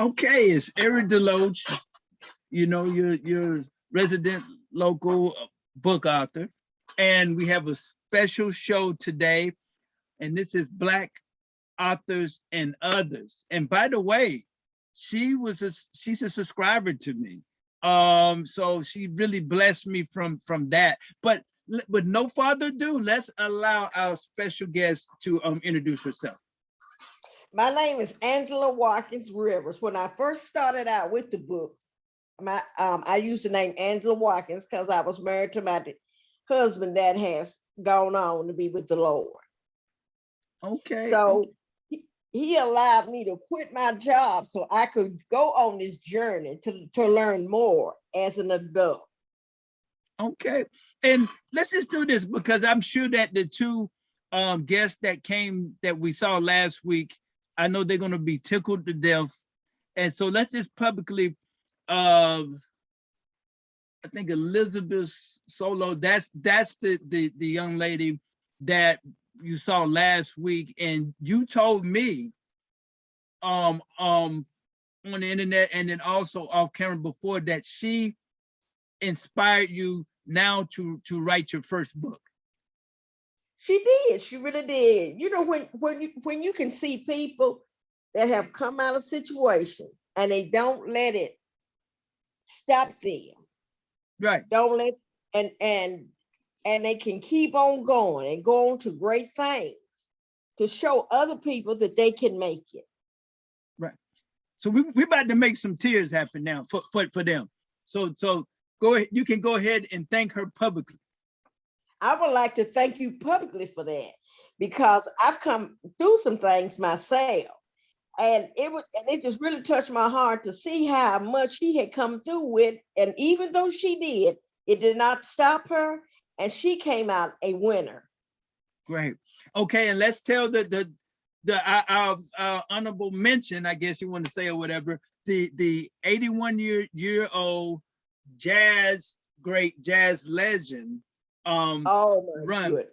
Okay, it's Eric Deloach. You know, you're resident local book author, and we have a special show today, and this is Black Authors and Others. And by the way, she's a subscriber to me. So she really blessed me from that. But with no further ado, let's allow our special guest to introduce herself. My name is Angela Watkins Rivers. When I first started out with the book, I used the name Angela Watkins because I was married to my husband that has gone on to be with the Lord. Okay. So he allowed me to quit my job so I could go on this journey to learn more as an adult. Okay, and let's just do this because I'm sure that the two guests that we saw last week, I know they're going to be tickled to death, and so let's just publicly, I think Elizabeth Solo, that's the young lady that you saw last week, and you told me on the internet and then also off camera before that she inspired you now to write your first book. She did. She really did. You know, when you can see people that have come out of situations and they don't let it stop them. Right. Don't let and they can keep on going and go on to great things to show other people that they can make it. Right. So we're about to make some tears happen now for them. So go ahead, you can go ahead and thank her publicly. I would like to thank you publicly for that because I've come through some things myself. And it just really touched my heart to see how much she had come through with. And even though she did, it did not stop her. And she came out a winner. Great. Okay, and let's tell our honorable mention, I guess you want to say, or whatever, the 81-year-old great jazz legend run. Goodness.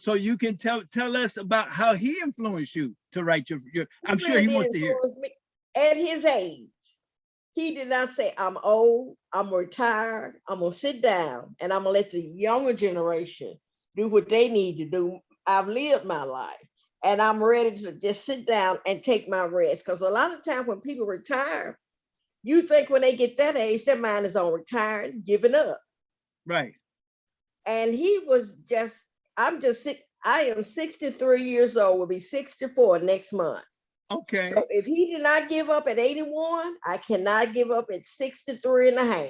So you can tell us about how he influenced you to write your I'm sure he wants to hear. At his age, he did not say, I'm old, I'm retired, I'm gonna sit down and I'm gonna let the younger generation do what they need to do. I've lived my life and I'm ready to just sit down and take my rest. Because a lot of times when people retire, you think when they get that age, their mind is on retiring, giving up. Right. And he was just, I am 63 years old, will be 64 next month. Okay. So if he did not give up at 81, I cannot give up at 63 and a half.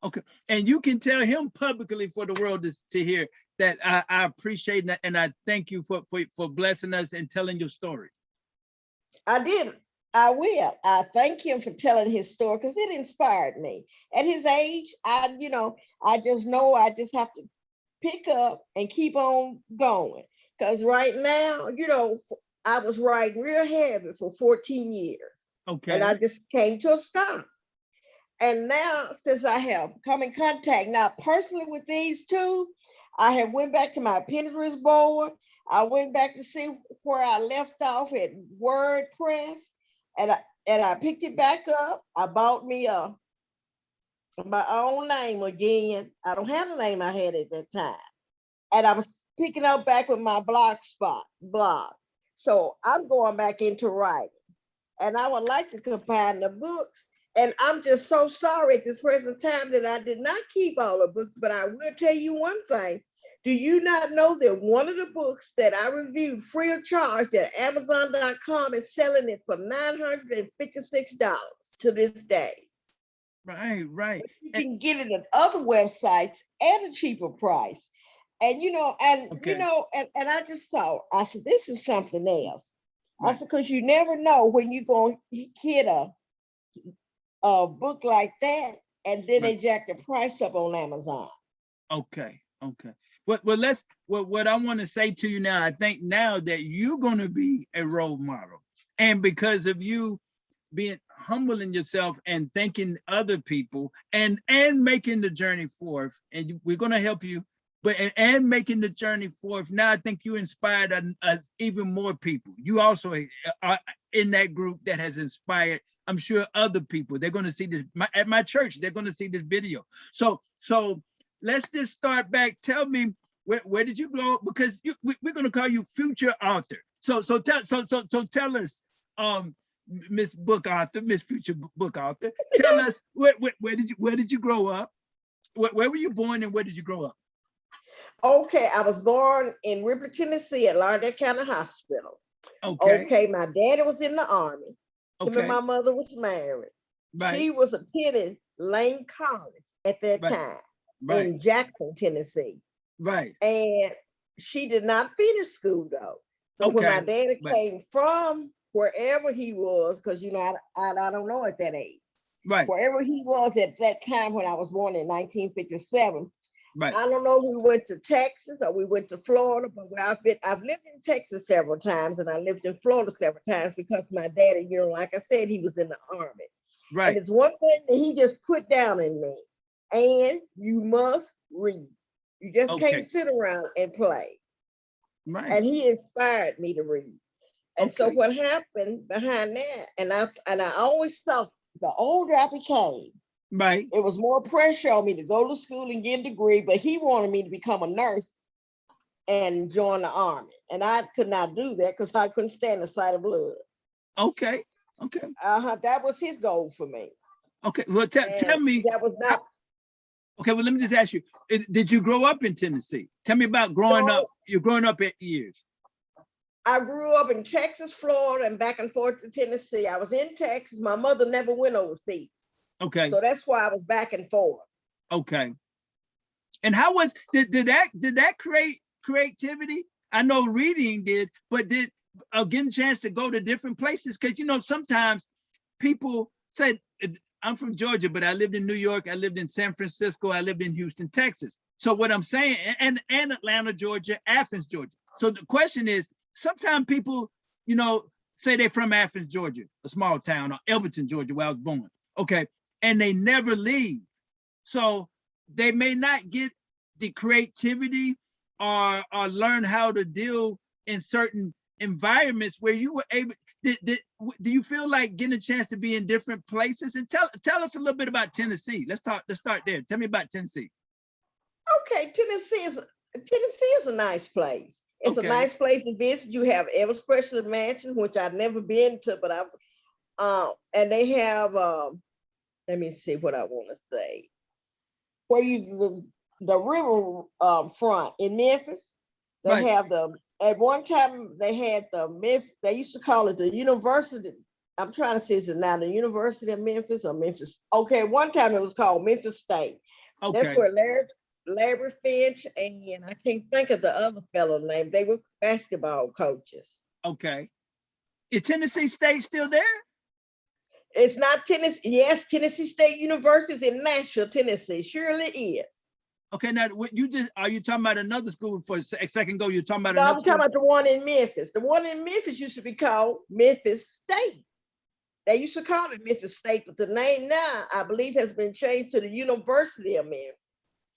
Okay. And you can tell him publicly for the world to hear that I appreciate that. And I thank you for blessing us and telling your story. I did. I will. I thank him for telling his story because it inspired me. At his age, I just know I just have to pick up and keep on going. Because right now, I was riding real heavy for 14 years. Okay. And I just came to a stop. And now, since I have come in contact, now personally with these two, I have went back to my Pinterest board. I went back to see where I left off at WordPress. And I picked it back up. I bought me my own name again. I don't have the name I had at that time. And I was picking up back with my blog. So I'm going back into writing. And I would like to combine the books. And I'm just so sorry at this present time that I did not keep all the books, but I will tell you one thing. Do you not know that one of the books that I reviewed free of charge at Amazon.com is selling it for $956 to this day? Right. But you can get it at other websites at a cheaper price. And, okay. And I just thought, I said, this is something else. Right. I said, because you never know when you're going to hit a book like that, and then they jack the price up on Amazon. Okay. What I want to say to you now, I think now that you're going to be a role model, and because of you being humbling yourself and thanking other people and making the journey forth, and we're going to help you, but and making the journey forth. Now I think you inspired even more people. You also are in that group that has inspired I'm sure other people, they're going to see this at my church. They're going to see this video. So let's just start back. Tell me, where did you grow up? Because we're going to call you future author. So tell us, Miss Book Author, Miss Future Book Author. Tell us where did you grow up? Where were you born and where did you grow up? Okay, I was born in Ripley, Tennessee at Lauderdale County Hospital. Okay. Okay, my daddy was in the Army. Him Okay. and my mother was married. Right. She was attending Lane College at that Right. time Right. in Jackson, Tennessee. Right. And she did not finish school though. So when Okay. my daddy Right. came from wherever he was, because you know, I don't know at that age, Right. wherever he was at that time when I was born in 1957, Right. I don't know if we went to Texas or we went to Florida, but I've lived in Texas several times and I lived in Florida several times because my daddy, you know, like I said, he was in the Army. Right. And it's one thing that he just put down in me, and you must read. You just Okay. can't sit around and play. Right. And he inspired me to read. And so Okay. what happened behind that, and I always thought the older I became, Right. it was more pressure on me to go to school and get a degree, but he wanted me to become a nurse and join the Army. And I could not do that because I couldn't stand the sight of blood. Okay. Okay. That was his goal for me. Okay. Well, tell me. That was not. Okay. Well, let me just ask you: did you grow up in Tennessee? Tell me about growing up. You're growing up at years. I grew up in Texas, Florida, and back and forth to Tennessee. I was in Texas. My mother never went overseas. Okay. So that's why I was back and forth. Okay. And how was did that create creativity? I know reading did, but did getting a chance to go to different places? Because you know sometimes people said, I'm from Georgia, but I lived in New York, I lived in San Francisco, I lived in Houston, Texas. So what I'm saying, and Atlanta, Georgia, Athens, Georgia. So the question is, sometimes people, you know, say they're from Athens, Georgia, a small town, or Elberton, Georgia, where I was born. Okay. And they never leave. So they may not get the creativity or learn how to deal in certain environments where you were able. Do you feel like getting a chance to be in different places? And tell us a little bit about Tennessee. Let's start there. Tell me about Tennessee. Okay, Tennessee is a nice place. It's Okay. a nice place to visit. You have Elvis Presley Mansion, which I've never been to, but and they have let me see what I want to say. Where the river front in Memphis, they Right. have at one time they had they used to call it the University. I'm trying to see is it now the University of Memphis or Memphis. Okay, one time it was called Memphis State. Okay. That's where Larry Finch and I can't think of the other fellow name. They were basketball coaches. Okay. Is Tennessee State still there? It's not Tennessee. Yes, Tennessee State University is in Nashville, Tennessee. Surely is. Okay, now what are you talking about another school for a second ago? You're talking about No, another I'm talking school? about the one in Memphis. The one in Memphis used to be called Memphis State. They used to call it Memphis State, but the name now, I believe, has been changed to the University of Memphis.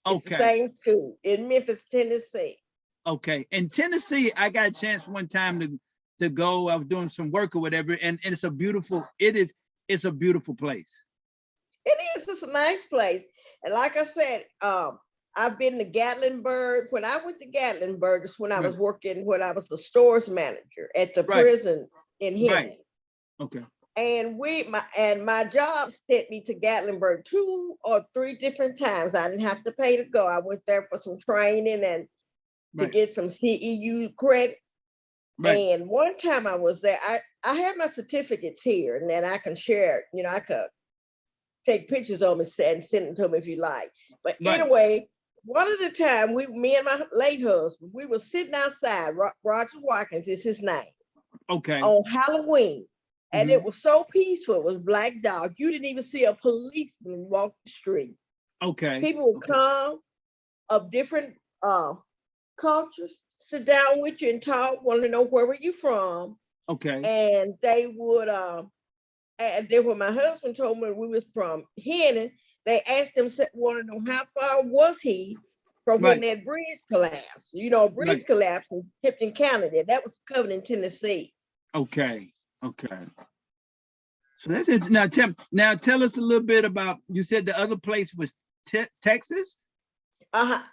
It's the same school in Memphis, Tennessee. Okay. In Tennessee, I got a chance one time to go. I was doing some work or whatever, and it's a beautiful place. It is. It's a nice place. And like I said, I've been to Gatlinburg. When I went to Gatlinburg, it's when I was working, when I was the stores manager at the prison in Henry. Right. Okay. And my job sent me to Gatlinburg 2 or 3 different times. I didn't have to pay to go. I went there for some training and to get some CEU credits. Right. And one time I was there, I have my certificates here, and then I can share it. You know, I could take pictures of them and send them to them if you like. But anyway, one of the time, me and my late husband, we were sitting outside. Roger Watkins is his name. Okay. On Halloween. And it was so peaceful. It was Black Dog. You didn't even see a policeman walk the street. Okay. People would come of different cultures, sit down with you and talk, want to know where were you from. Okay. And they would, and then when my husband told me we was from Hennon, they asked him, want to know how far was he from when that bridge collapsed. You know, bridge collapsed in Tipton County. That was covered in Tennessee. Okay. Okay. So that's it. Now tell us a little bit about, you said the other place was Texas? I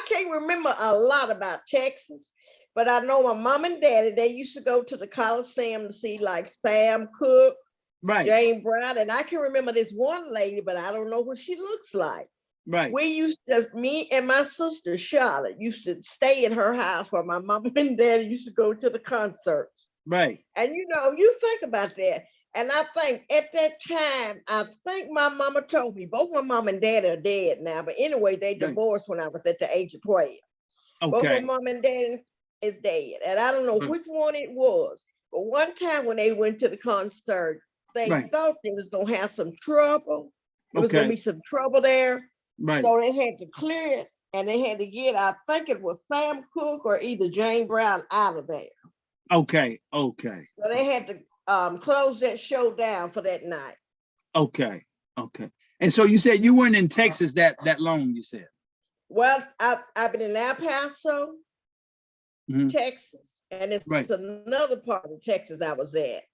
can't remember a lot about Texas, but I know my mom and daddy, they used to go to the Coliseum to see like Sam Cooke, Right, Jane Brown, and I can remember this one lady, but I don't know what she looks like. right, We used to, me and my sister Charlotte used to stay at her house where my mom and daddy used to go to the concerts. right. And you know, you think about that. And I think at that time, I think my mama told me, both my mom and dad are dead now, but anyway, they Right. divorced when I was at the age of 12. Both my Okay. mom and dad is dead. And I don't know Right. which one it was. But one time when they went to the concert, they Right. thought they was gonna have some trouble. There was gonna Okay. be some trouble there. Right. So they had to clear it and they had to get, I think it was Sam Cooke or either Jane Brown out of there. Okay. Okay. So they had to close that show down for that night. Okay. Okay. And so you said you weren't in Texas that long, you said. Well, I've been in El Paso, Mhm. Texas, and it's Right. another part of Texas I was at.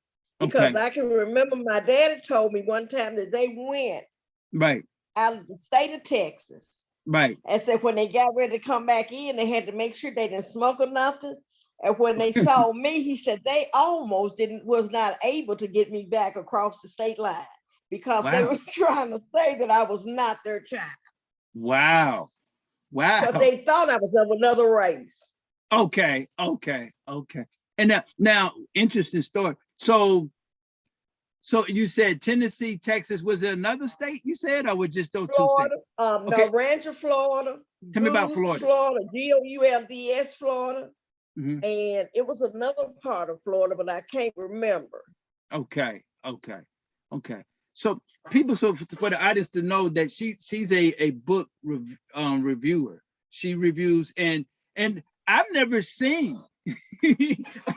Because Okay. I can remember my daddy told me one time that they went Right. out of the state of Texas Right. and said when they got ready to come back in, they had to make sure they didn't smoke or nothing. And when they saw me, he said they almost was not able to get me back across the state line because they Wow. were trying to say that I was not their child Wow. because Wow. they thought I was of another race. Okay. Okay. Okay. And now interesting story. So you said Tennessee, Texas. Was there another state you said, or was just those two Florida, states? Okay. no, Rancho, Florida, Tell me about Goulds, Florida. Florida, Goulds, Florida, Mhm. and it was another part of Florida, but I can't remember. Okay. Okay. Okay. So people, so for the audience to know that she's a book reviewer. She reviews and I've never seen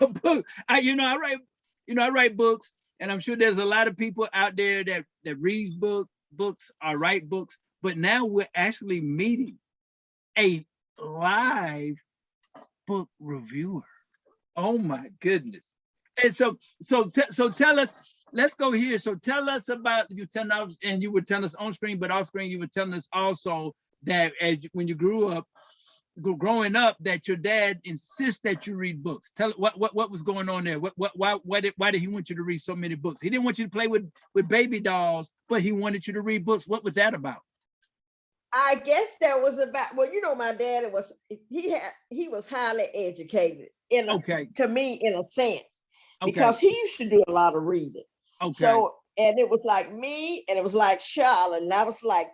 a book. I write books, and I'm sure there's a lot of people out there that reads books or write books, but now we're actually meeting a live book reviewer. Oh my goodness. And so tell us, let's go here. So tell us about, you tell us, and you would tell us on screen, but off screen you were telling us also that when you growing up, that your dad insists that you read books. Tell what was going on there. Why did he want you to read so many books? He didn't want you to play with baby dolls, but he wanted you to read books. What was that about? I guess that was about, well, you know, my dad he was highly educated Okay. to me in a sense, Okay. because he used to do a lot of reading. Okay. So, and it was like me, and it was like Charlotte, and I was like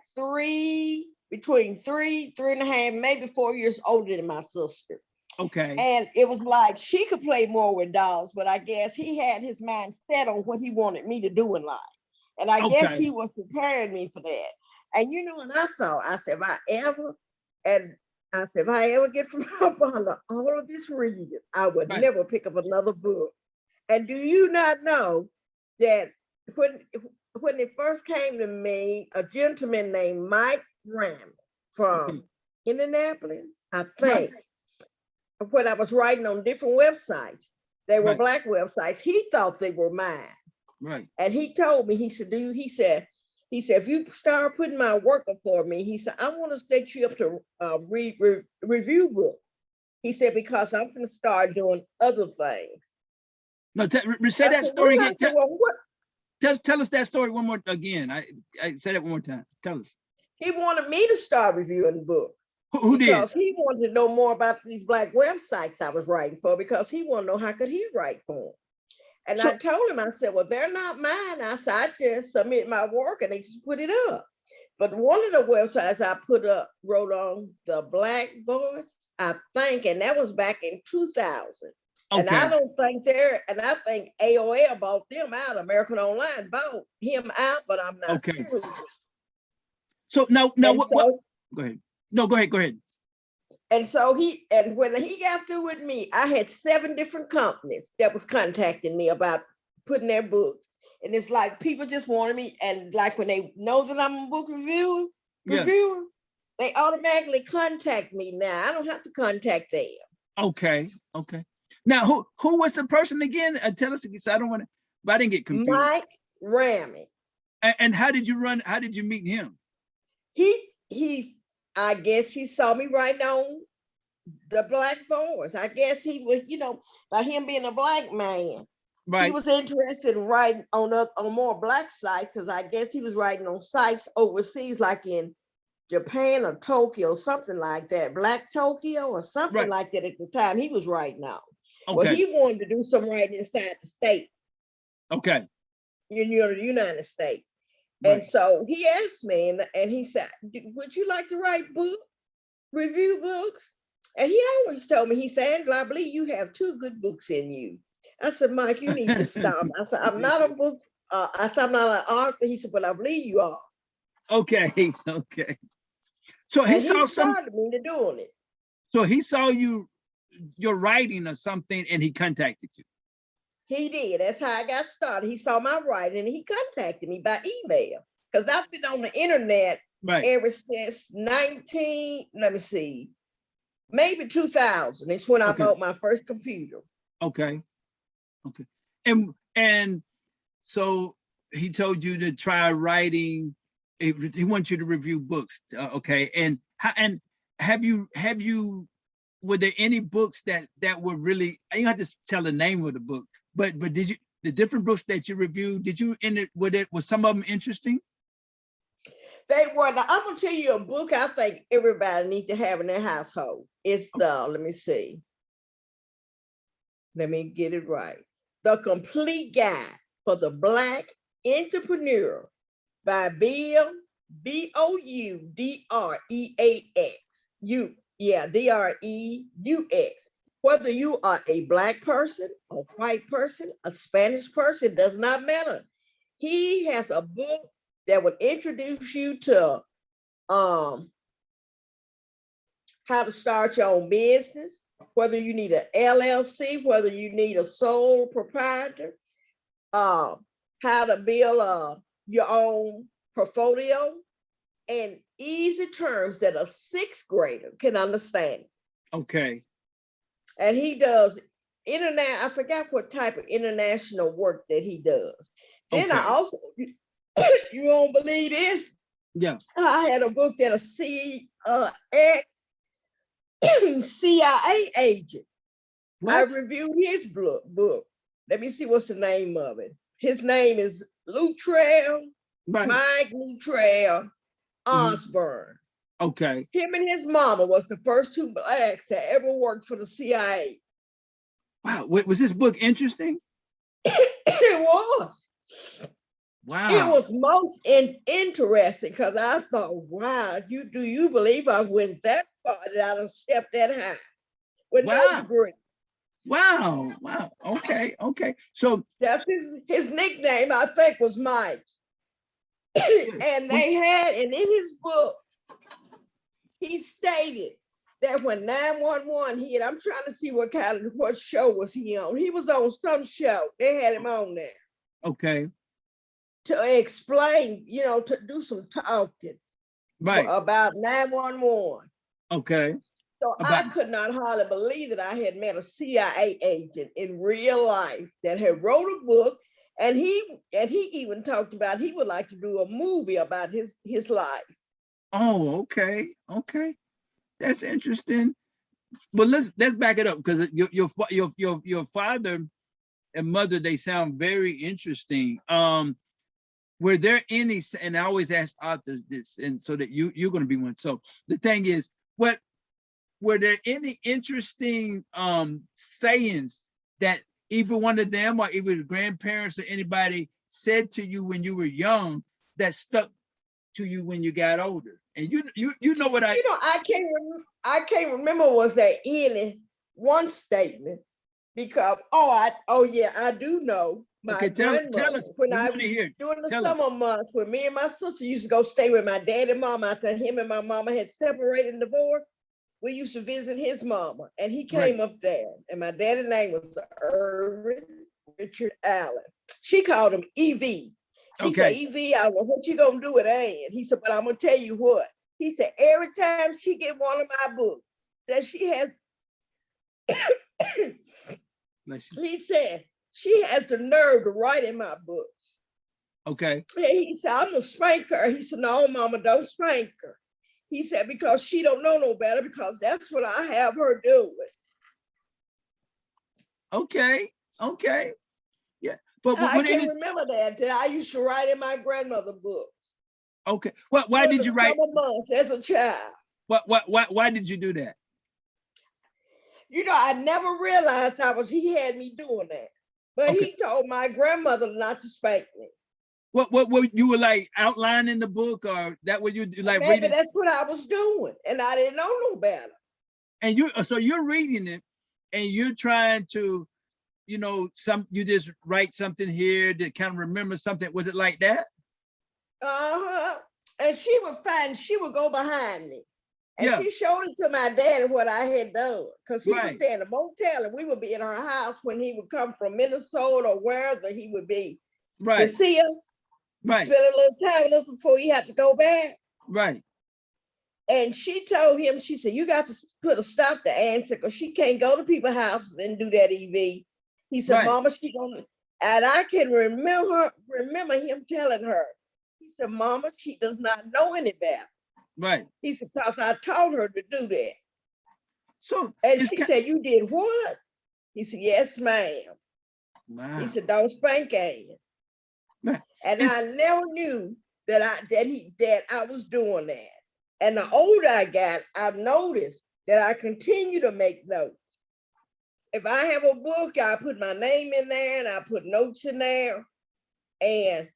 between three and a half, maybe 4 years older than my sister. Okay. And it was like she could play more with dolls, but I guess he had his mind set on what he wanted me to do in life. And I guess he was preparing me for that. And you know, and I said, if I ever get from up under all of this reading, I would never pick up another book. And do you not know that when it first came to me, a gentleman named Mike Ram from Indianapolis, I think, when I was writing on different websites, they were Black websites, he thought they were mine. Right. And he told me, he said, if you start putting my work before me, he said, I want to set you up to review books. He said, because I'm going to start doing other things. No, say that story again. Tell us that story one more again. I say that one more time. Tell us. He wanted me to start reviewing books. Who did? Because he wanted to know more about these Black websites I was writing for, because he wanted to know how could he write for them. And I told him, I said, well, they're not mine. I said, I just submit my work and they just put it up. But one of the websites I wrote on, the Black Voice, I think, and that was back in 2000. Okay. And I don't think I think AOL bought them out, American Online bought him out, but I'm not sure. So now what? Go ahead. No, go ahead. And so when he got through with me, I had 7 different companies that was contacting me about putting their books. And it's like people just wanted me, and like when they know that I'm a book reviewer, they automatically contact me now. I don't have to contact them. Okay. Now, who was the person again? Tell us again, so I didn't get confused. Rammy. And how did you run? How did you meet him? He I guess he saw me writing on the Black Forest. I guess he was, by him being a black man, he Right. was interested in writing on more black sites, because I guess he was writing on sites overseas, like in Japan or Tokyo, something like that, Black Tokyo or something Right. like that at the time he was writing on. Well, Okay. he wanted to do some writing inside the States, Okay. the United States. And Right. so he asked me, and he said, would you like to write books, review books? And he always told me, he said, Angela, I believe you have two good books in you. I said, Mike, you need to stop. I said, I'm not a book, I said, I'm not an author. He said, but I believe you are. Okay. Okay. So he And he saw some. started me to doing it. So he saw your writing or something, and he contacted you. He did. That's how I got started. He saw my writing and he contacted me by email, because I've been on the internet Right. ever since maybe 2000. It's when I Okay. bought my first computer. Okay. Okay. And so he told you to try writing. He wants you to review books. Okay. And have you were there any books that were really, you have to tell the name of the book, but did you, the different books that you reviewed, did you end it with it, was some of them interesting? They were. Now, I'm gonna tell you a book I think everybody needs to have in their household. It's the, let me see. Let me get it right. The Complete Guide for the Black Entrepreneur by Bill, Boudreaux. Dreaux. Whether you are a black person, a white person, a Spanish person, does not matter. He has a book that would introduce you to how to start your own business, whether you need an LLC, whether you need a sole proprietor, how to build your own portfolio, and easy terms that a sixth grader can understand. Okay. And he does I forgot what type of international work that he does. Then I Okay. also, you won't believe this, Yeah. I had a book that a CIA agent, I What? reviewed his book. Let me see what's the name of it. His name is Luttrell, Right. Mike Luttrell Osborne. Okay. Him and his mama was the first two blacks that ever worked for the CIA. Wow. Was this book interesting? It was. Wow. It was most interesting, because I thought, wow, do you believe I went that far, that I stepped that high with no Wow. degree? Wow. Wow. Okay. Okay. So That's his nickname, I think, was Mike. And they had, and in his book, he stated that when 911 hit, I'm trying to see what show was he on. He was on some show. They had him on there okay. to explain, to do some talking Right. about 911. Okay. So I About could not hardly believe that I had met a CIA agent in real life that had wrote a book, and he even talked about he would like to do a movie about his life. oh, okay. Okay. That's interesting. But let's back it up, because your father and mother, they sound very interesting. Were there any, and I always ask authors this, and so that you're going to be one. So the thing is, what were there any interesting sayings that either one of them or either the grandparents or anybody said to you when you were young that stuck to you when you got older? And you know what I can't remember was there any one statement, because I do know my okay, tell grandmother, us. when We I want to hear. during the Tell us. summer months, when me and my sister used to go stay with my dad and mama after him and my mama had separated and divorced, we used to visit his mama, and he Right. came up there, and my daddy's name was Irvin Richard Allen. She called him EV. She said, Okay. EV, I don't know what you gonna do with Ann. He said, but I'm gonna tell you what. He said, every time she get one of my books that she has, Bless you. he said, she has the nerve to write in my books. Okay. He said, I'm gonna spank her. He said, no, mama, don't spank her. He said, because she don't know no better, because that's what I have her doing. Okay. Okay. Yeah. But I what can any remember that I used to write in my grandmother books okay. Why during did the you write summer months as a child. why did you do that? You know, I never realized he had me doing that. But Okay. he told my grandmother not to spank me. What you were like outlining the book, or that what you do, like Maybe reading? that's what I was doing, and I didn't know no better. And you're reading it and you're trying to, you just write something here to kind of remember something. Was it like that? Uh-huh. And she would go behind me. And Yeah. she showed it to my daddy what I had done. Because he would Right. stay in a motel and we would be in our house when he would come from Minnesota or wherever he would be to Right. see us, Right. spend a little time with us before he had to go back. Right. And she told him, she said, you got to put a stop to Answer because she can't go to people's houses and do that EV. He said, Right. Mama, she gonna, and I can remember him telling her, he said, Mama, she does not know any better. Right. He said, because I taught her to do that. So And it's she said, you did what? He said, yes, ma'am. wow. He said, don't spank Ann. Man, And it's, I never knew that I was doing that. And the older I got, I've noticed that I continue to make notes. If I have a book, I put my name in there and I put notes in there. And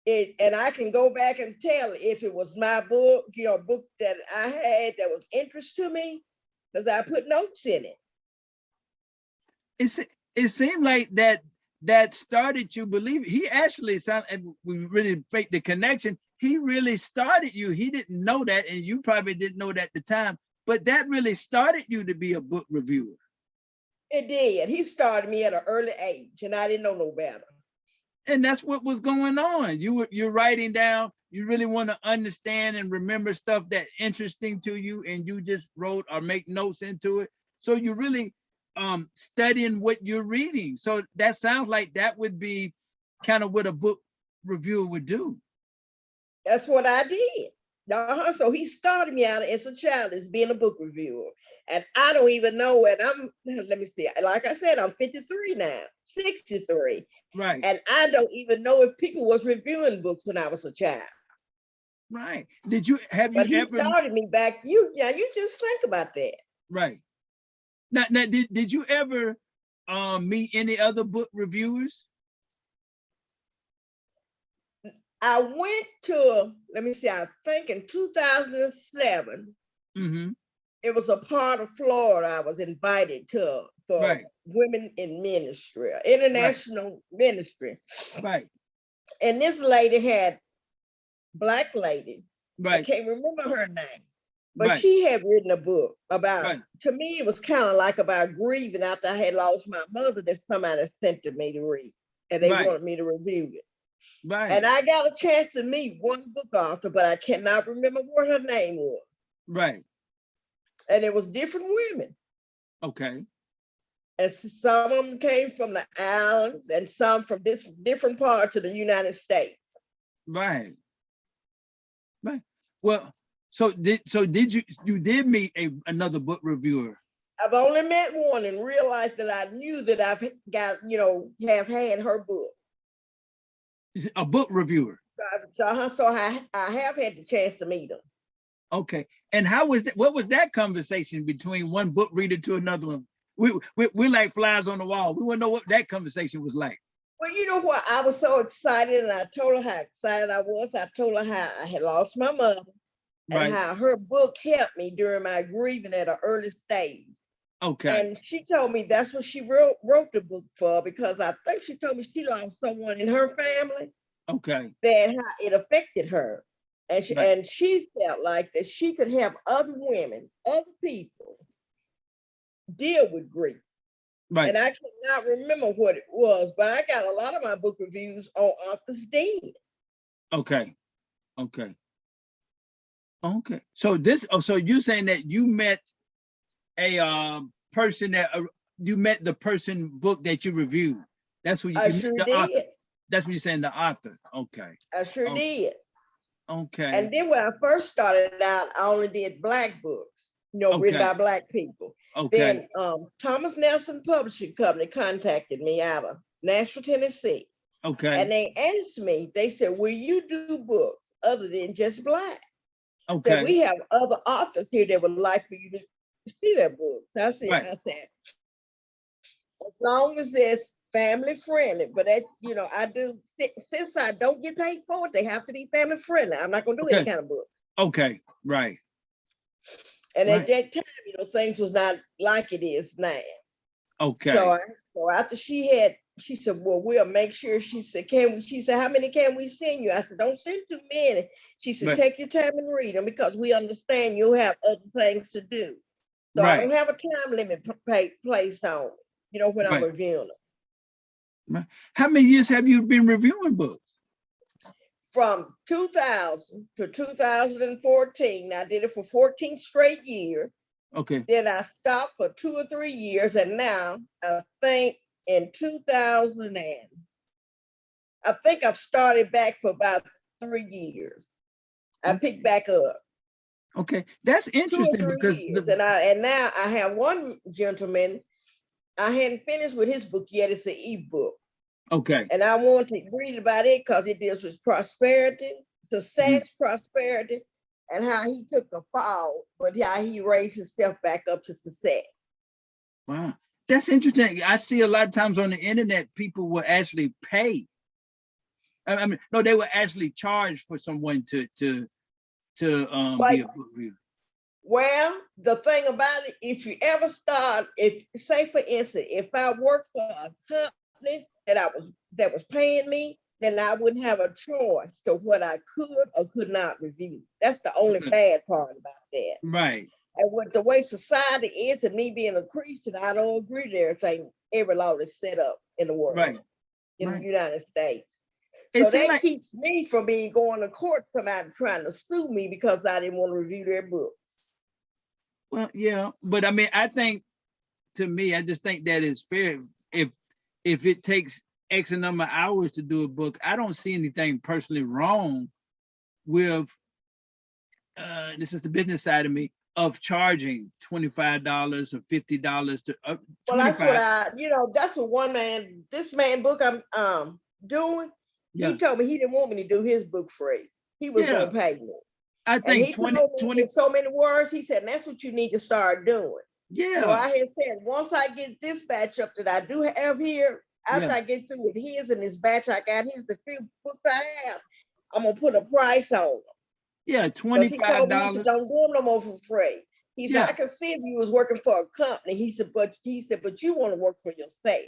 I can go back and tell if it was my book, a book that I had that was interest to me, because I put notes in it. it seemed like that started you believe he actually sound, and we really make the connection. He really started you. He didn't know that, and you probably didn't know that at the time, but that really started you to be a book reviewer. It did. He started me at an early age, and I didn't know no better. And that's what was going on. You're writing down, you really want to understand and remember stuff that's interesting to you, and you just wrote or make notes into it. So you really studying what you're reading. So that sounds like that would be kind of what a book reviewer would do. That's what I did. So he started me out as a child as being a book reviewer. And I don't even know when let me see, like I said, I'm 53 now, 63. Right. And I don't even know if people was reviewing books when I was a child. Right. Have you But he ever started me back. You just think about that. right. Now did you ever meet any other book reviewers? I went to, let me see, I think in 2007, Mm-hmm. it was a part of Florida I was invited to for Right. women in ministry, Right. international ministry. Right. And this lady had, black lady, I Right. can't remember her name, but Right. she had written a book about, Right. to me, it was kind of like about grieving after I had lost my mother that somebody sent to me to read, and they Right. wanted me to review it. Right. And I got a chance to meet one book author, but I cannot remember what her name was. Right. And it was different women. Okay. And some of them came from the islands and some from different parts of the United States. Right. Right. Well, so did you did meet another book reviewer? I've only met one and realized that I knew that I've got, have had her book. A book reviewer. So I have had the chance to meet them. Okay. And how was that? What was that conversation between one book reader to another one? We're like flies on the wall. We want to know what that conversation was like. Well, you know what? I was so excited, and I told her how excited I was. I told her how I had lost my mother and Right. how her book helped me during my grieving at an early stage. Okay. And she told me that's what she wrote the book for, because I think she told me she lost someone in her family. Okay. That how it affected her. And Right. she felt like that she could help other women, other people deal with grief. Right. And I cannot remember what it was, but I got a lot of my book reviews on Author's Den. Okay. Okay. Okay. So so you saying that you met a person that you met the person book that you reviewed. That's what I you met sure the author. did. That's what you're saying, the author. Okay. I sure Oh, did. okay. And then when I first started out, I only did Black books, written Okay. by Black people. Okay. Then Thomas Nelson Publishing Company contacted me out of Nashville, Tennessee. Okay. And they asked me, they said, will you do books other than just Black? Said, Okay. we have other authors here that would like for you to see their books. Right. I said, as long as it's family friendly, but that, I do, since I don't get paid for it, they have to be family friendly. I'm not gonna do any Okay. kind of book. Okay. Right. And at Right. that time, things was not like it is now. Okay. So after she said, well, we'll make sure. She said, how many can we send you? I said, don't send too many. She said, Right. take your time and read them because we understand you'll have other things to do. So I Right. don't have a time limit placed on, when I'm Right. reviewing them. Right. How many years have you been reviewing books? From 2000 to 2014, I did it for 14 straight years. Okay. Then I stopped for 2 or 3 years, and now I think in 2000 I think I've started back for about 3 years. I picked back up. Okay, that's 2 or interesting 3 because years, and now I have one gentleman. I hadn't finished with his book yet. It's an ebook. okay. And I want to read about it because it deals with prosperity, success, prosperity, and how he took a fall, but how he raised himself back up to success. Wow, that's interesting. I see a lot of times on the internet, people will actually pay. I mean, no, they will actually charge for someone to be a book reviewer. Well, the thing about it, if you ever start, say for instance, if I worked for a company that was paying me, then I wouldn't have a choice to what I could or could not review. That's the only bad part about that. Right. And with the way society is, and me being a Christian, I don't agree to everything, every law is set up in the world, in the United States. So that keeps me from going to court, somebody trying to sue me because I didn't want to review their books. Well, yeah, but I mean, I just think that is fair. If it takes X number of hours to do a book, I don't see anything personally wrong with this is the business side of me, of charging $25 or $50 to well, that's what that's what this man book I'm doing. He told me he didn't want me to do his book free. He was gonna pay me. I think and he told me in so many words, he said, that's what you need to start doing. Yeah. So I had said, once I get this batch up that I do have here, after I get through with his and this batch I got, here's the few books I have, I'm gonna put a price on them. Yeah, $25. He told me, he said, don't do them no more for free. He said, I can see if you was working for a company. He said, but you want to work for yourself.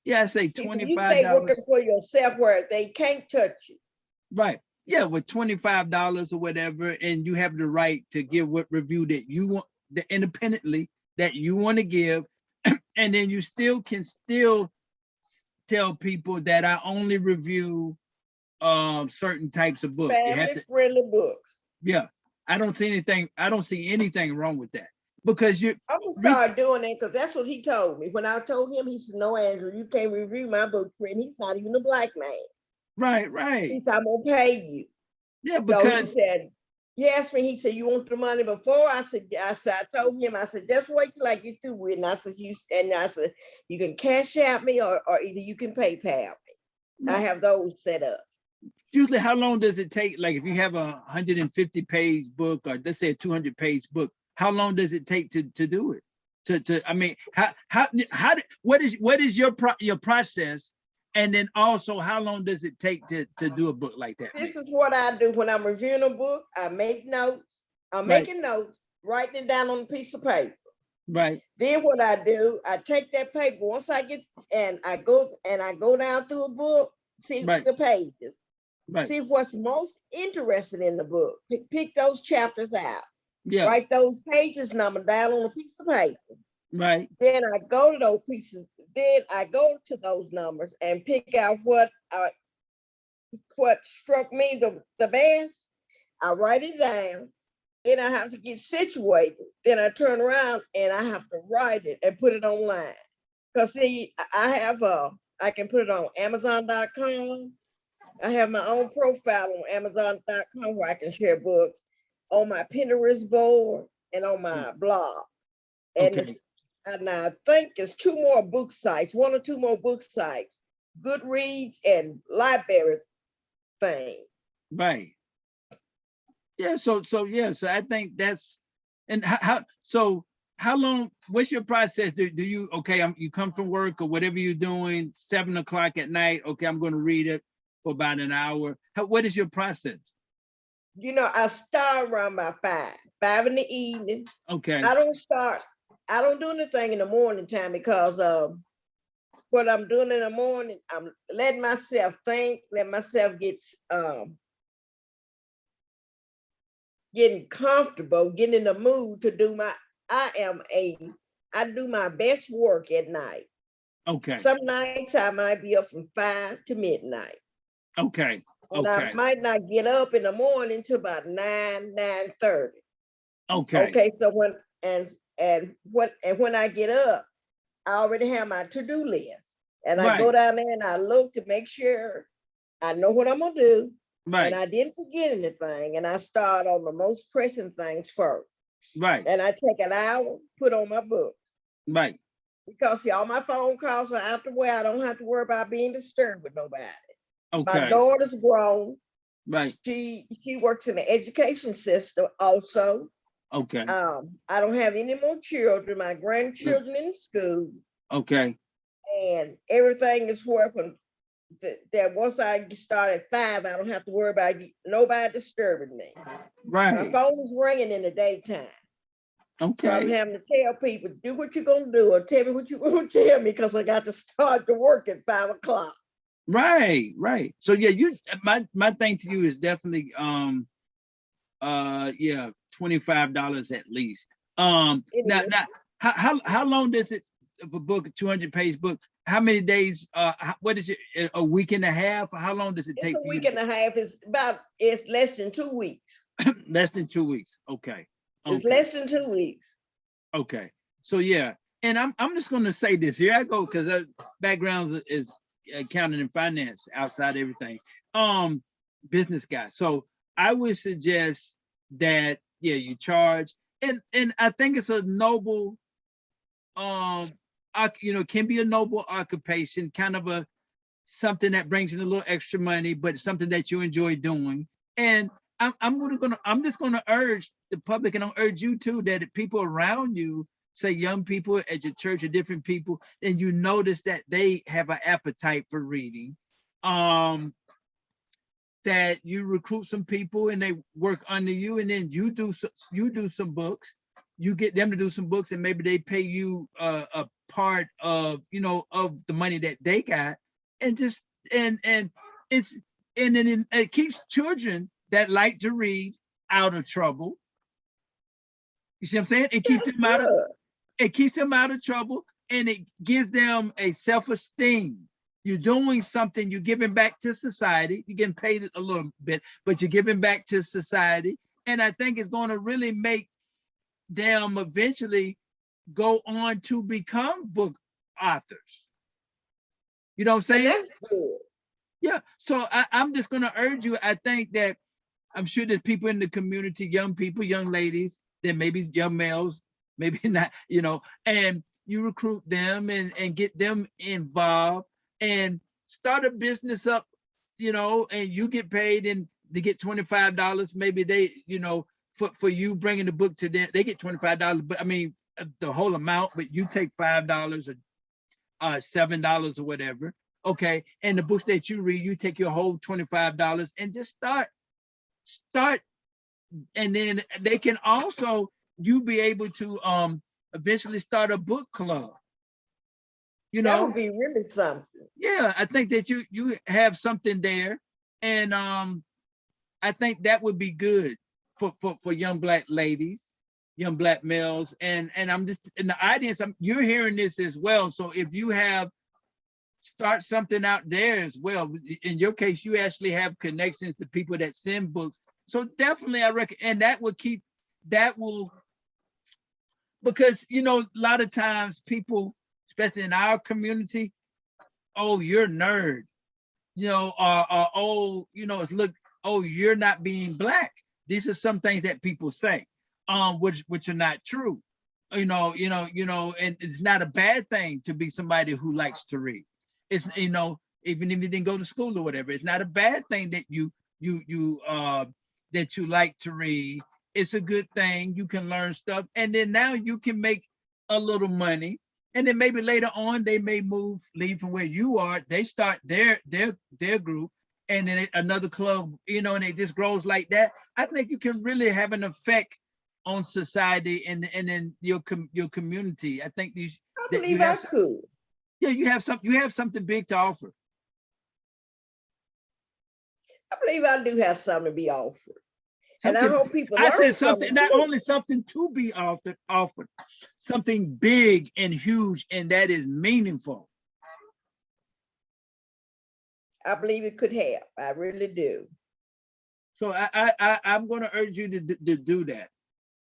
Yeah, I say $25. You stay working for yourself where they can't touch you. Right. Yeah, with $25 or whatever, and you have the right to give what review that you want, independently that you want to give, and then you can still tell people that I only review certain types of books. Family-friendly books. Yeah, I don't see anything wrong with that, because I'm gonna start doing that because that's what he told me. When I told him, he said, "No, Andrew, you can't review my book, friend. He's not even a black man." Right. He said, "I'm gonna pay you." Yeah, because so he asked me. He said, "You want the money before?" I said, I told him, I said, "Just wait till I get through with it." And I said, "You can cash out me, or either you can PayPal me." I have those set up. Usually, how long does it take? Like, if you have a 150-page book, or let's say a 200-page book, how long does it take to do it? I mean, what is your process? And then also, how long does it take to do a book like that? This is what I do when I'm reviewing a book. I make notes. I'm making notes, writing it down on a piece of paper. Right. Then what I do, I take that paper once I get, and I go down through a book, see the pages, see what's most interesting in the book. Pick those chapters out. Yeah. Write those pages number down on a piece of paper. Right. Then I go to those pieces. Then I go to those numbers and pick out what struck me the best. I write it down. Then I have to get situated. Then I turn around and I have to write it and put it online. Because see, I have I can put it on Amazon.com. I have my own profile on Amazon.com where I can share books on my Pinterest board and on my blog. And, Okay. and I think it's two more book sites, one or two more book sites, Goodreads and library thing. Right. Yeah. So I think that's, and how long, what's your process? Do you, okay, you come from work or whatever you're doing, 7 o'clock at night, okay, I'm going to read it for about an hour. What is your process? You know, I start around by 5 in the evening. Okay. I don't do anything in the morning time because what I'm doing in the morning, I'm letting myself think, let myself get getting comfortable, getting in the mood to do I do my best work at night. Okay. Some nights I might be up from 5 to midnight. Okay. And Okay. I might not get up in the morning till about 9:30. Okay. Okay, so when I get up, I already have my to-do list. And I go Right. down there and I look to make sure I know what I'm gonna do. And Right. I didn't forget anything. And I start on the most pressing things first. Right. And I take an hour, put on my book. Right. Because see, all my phone calls are out the way. I don't have to worry about being disturbed with nobody. My Okay. daughter's grown. Right. She works in the education system also. Okay. I don't have any more children. My grandchildren in school. Okay. And everything is working. That once I start at 5, I don't have to worry about nobody disturbing me. My Right. phone is ringing in the daytime. So I'm Okay. having to tell people, do what you're gonna do, or tell me what you're gonna tell me, because I got to start to work at 5 o'clock. Right. Right. So yeah, my thing to you is definitely yeah, $25 at least. Now how long does it, of a book, a 200-page book, how many days, what is it, a week and a half? How long does it It's take a for you week and a half. It's less than 2 weeks. less than 2 weeks? Okay. It's Okay. less than 2 weeks. Okay. So yeah, and I'm just going to say this, here I go, because backgrounds is accounting and finance outside everything, business guy. So I would suggest that, yeah, you charge, and I think it's a noble, can be a noble occupation, kind of a something that brings in a little extra money, but something that you enjoy doing. And I'm just gonna urge the public, and I'll urge you too, that if people around you, say young people at your church or different people, and you notice that they have an appetite for reading, that you recruit some people and they work under you, and then you do some books, you get them to do some books, and maybe they pay you a part of of the money that they got, and just and it's and then it keeps children that like to read out of trouble. You see what I'm saying? It keeps them out of trouble, and it gives them a self-esteem. You're doing something, you're giving back to society, you're getting paid a little bit, but you're giving back to society. And I think it's going to really make them eventually go on to become book authors. You know what I'm And saying? that's good. Yeah. So I'm just going to urge you. I think that I'm sure there's people in the community, young people, young ladies, there may be young males, maybe not, and you recruit them and get them involved and start a business up, and you get paid, and they get $25. Maybe they, for you bringing the book to them, they get $25, but I mean, the whole amount, but you take $5 or $7 or whatever. Okay. And the books that you read, you take your whole $25 and just start, and then they can also, you be able to eventually start a book club. That would be really something. Yeah, I think that you have something there, and I think that would be good for young Black ladies, young Black males, and I'm just in the audience. You're hearing this as well, so if you have, start something out there as well. In your case, you actually have connections to people that send books, so definitely I reckon, and that will, because a lot of times people, especially in our community, oh, you're nerd, oh, it's look, oh, you're not being black. These are some things that people say, which are not true. And it's not a bad thing to be somebody who likes to read. It's even if you didn't go to school or whatever, it's not a bad thing that you like to read. It's a good thing. You can learn stuff, and then now you can make a little money, and then maybe later on they may leave from where you are. They start their group, and then another club, and it just grows like that. I think you can really have an effect on society and in your community. I think I that you believe I have could. you have something big to offer. I believe I do have something to be offered. And I hope people I learn said something. something, not only something to be offered, something big and huge, and that is meaningful. I believe it could help. I really do. So I'm going to urge you to do that.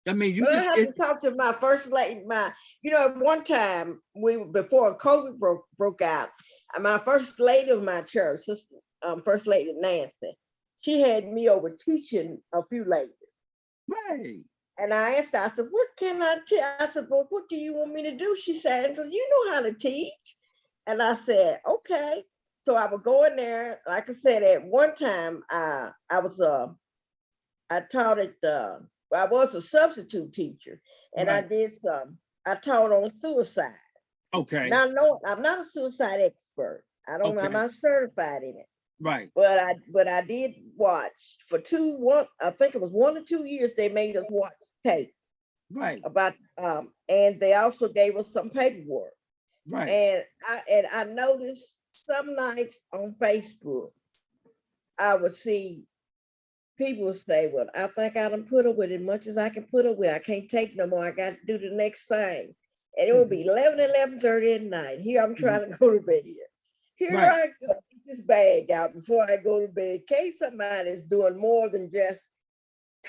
I mean, But I have to talk to my first lady. One time before COVID broke out, my first lady of my church, First Lady Nancy, she had me over teaching a few ladies. Right. And I asked her, I said, what can I teach? I said, well, what do you want me to do? She said, you know how to teach. And I said, okay. So I would go in there. Like I said, at one time, I taught I was a substitute teacher, and right. I taught on suicide. Okay. Now, no, I'm not a suicide expert. I'm not certified in it. Right. But I did watch for I think it was 1 or 2 years, they made us watch tape. Right. About, and they also gave us some paperwork. Right. And I noticed some nights on Facebook, I would see people say, well, I think I done put up with as much as I can put up with. I can't take no more. I got to do the next thing. And it would be 11:30 at night. Here I'm trying to go to bed. Here I go, get this bag out before I go to bed. In case somebody is doing more than just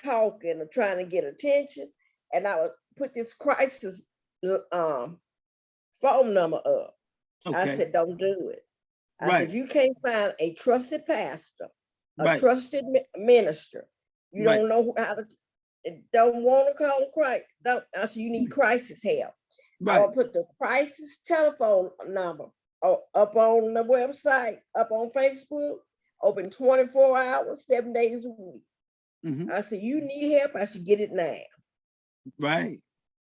talking or trying to get attention. And I would put this crisis phone number up. Okay. I said, don't do it. I said, if you can't find a trusted pastor, a trusted minister, you don't know how to, don't want to call a crisis. I said, you need crisis help. I will put the crisis telephone number up on the website, up on Facebook, open 24 hours, 7 days a week. Mm-hmm. I said, you need help, I should get it now. Right.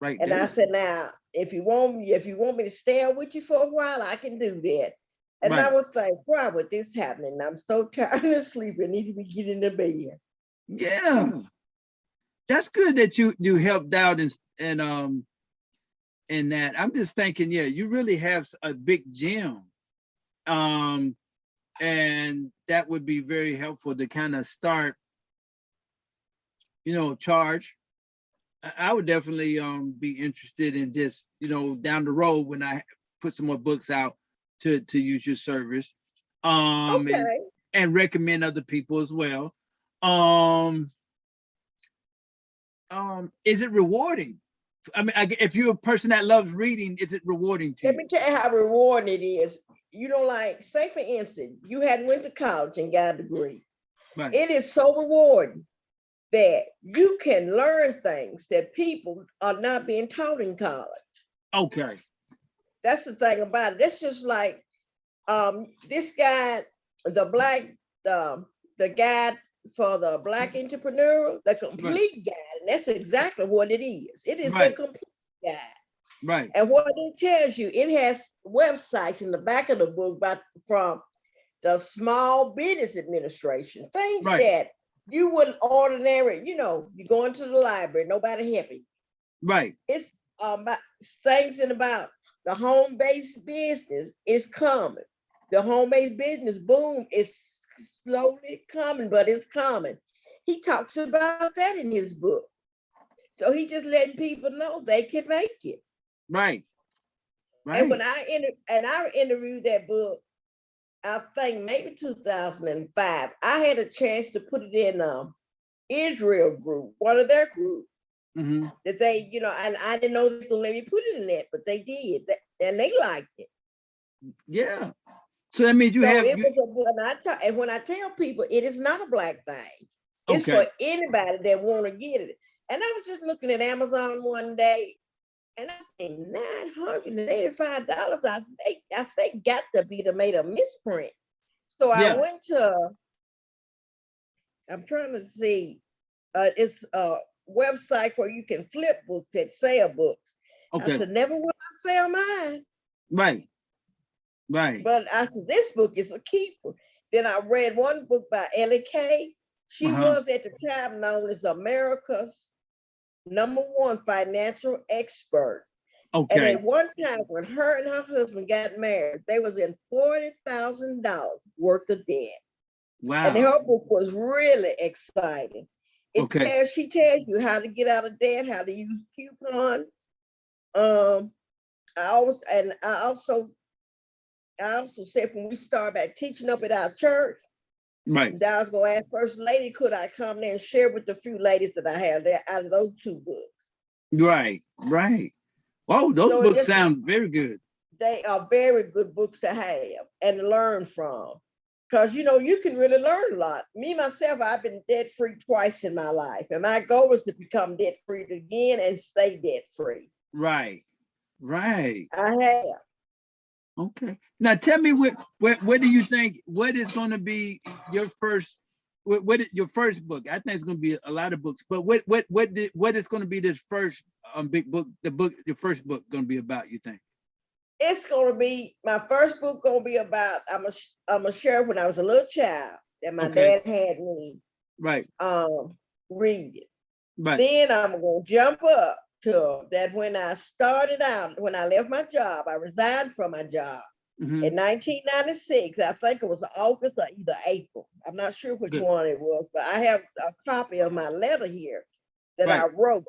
And I said, now, if you want me to stay with you for a while, I can do that. And I would say, why would this happening? I'm so tired of sleeping. I need to be getting to bed. Yeah. That's good that you helped out and that. I'm just thinking, you really have a big gym. And that would be very helpful to kind of start, charge. I would definitely be interested in just, down the road when I put some more books out to use your service. And recommend other people as well. Is it rewarding? I mean, if you're a person that loves reading, is it rewarding to you? Let me tell you how rewarding it is. Like, say for instance, you had went to college and got a degree. Right. It is so rewarding that you can learn things that people are not being taught in college. Okay. That's the thing about it. That's just like this guy, the guide for the Black entrepreneur, the complete guide, and that's exactly what it is. It is the complete guide. Right. And what it tells you, it has websites in the back of the book from the Small Business Administration, things that you wouldn't ordinary, you go into the library, nobody helping you. Right. It's things about the home-based business is coming. The home-based business boom is slowly coming, but it's coming. He talks about that in his book. So he just letting people know they can make it. Right. Right. And when I interviewed that book, I think maybe 2005, I had a chance to put it in Israel group, one of their groups. Mm-hmm. That they, and I didn't know they were gonna let me put it in that, but they did, and they liked it. Yeah. So that means you So have it you. was and when I tell people it is not a black thing, it's Okay. for anybody that want to get it. And I was just looking at Amazon one day and I said $985. I say got to be to made a misprint. So I Yeah. went to, I'm trying to see, it's a website where you can flip books that sell books. I Okay. said, never will I sell mine. Right. Right. But I said, this book is a keeper. Then I read one book by Ellie Kay. She Uh-huh. was at the time known as America's #1 financial expert. And Okay. at one time, when her and her husband got married, they was in $40,000 worth of debt. And Wow. her book was really exciting. Okay. She tells you how to get out of debt, how to use coupons. Um, I also said when we started back teaching up at our church, Right. that I was gonna ask First Lady, could I come there and share with the few ladies that I have there out of those 2 books? Right. Right. Oh, those So it books just, sound very good. they are very good books to have and learn from. Because you can really learn a lot. Me, myself, I've been debt-free twice in my life. And my goal is to become debt-free again and stay debt-free. Right. Right. I have. Okay. Now tell me what do you think, what is going to be your first your first book? I think it's going to be a lot of books, but what is going to be this first big book, your first book going to be about, you think? It's going to be, my first book going to be about, I'm a sheriff when I was a little child that my Okay. dad had me Right. read it. Right. Then I'm going to jump up to that when I started out, when I left my job, I resigned from my job. Mm-hmm. In 1996, I think it was August or either April. I'm not sure which Good. one it was, but I have a copy of my letter here that I Right. wrote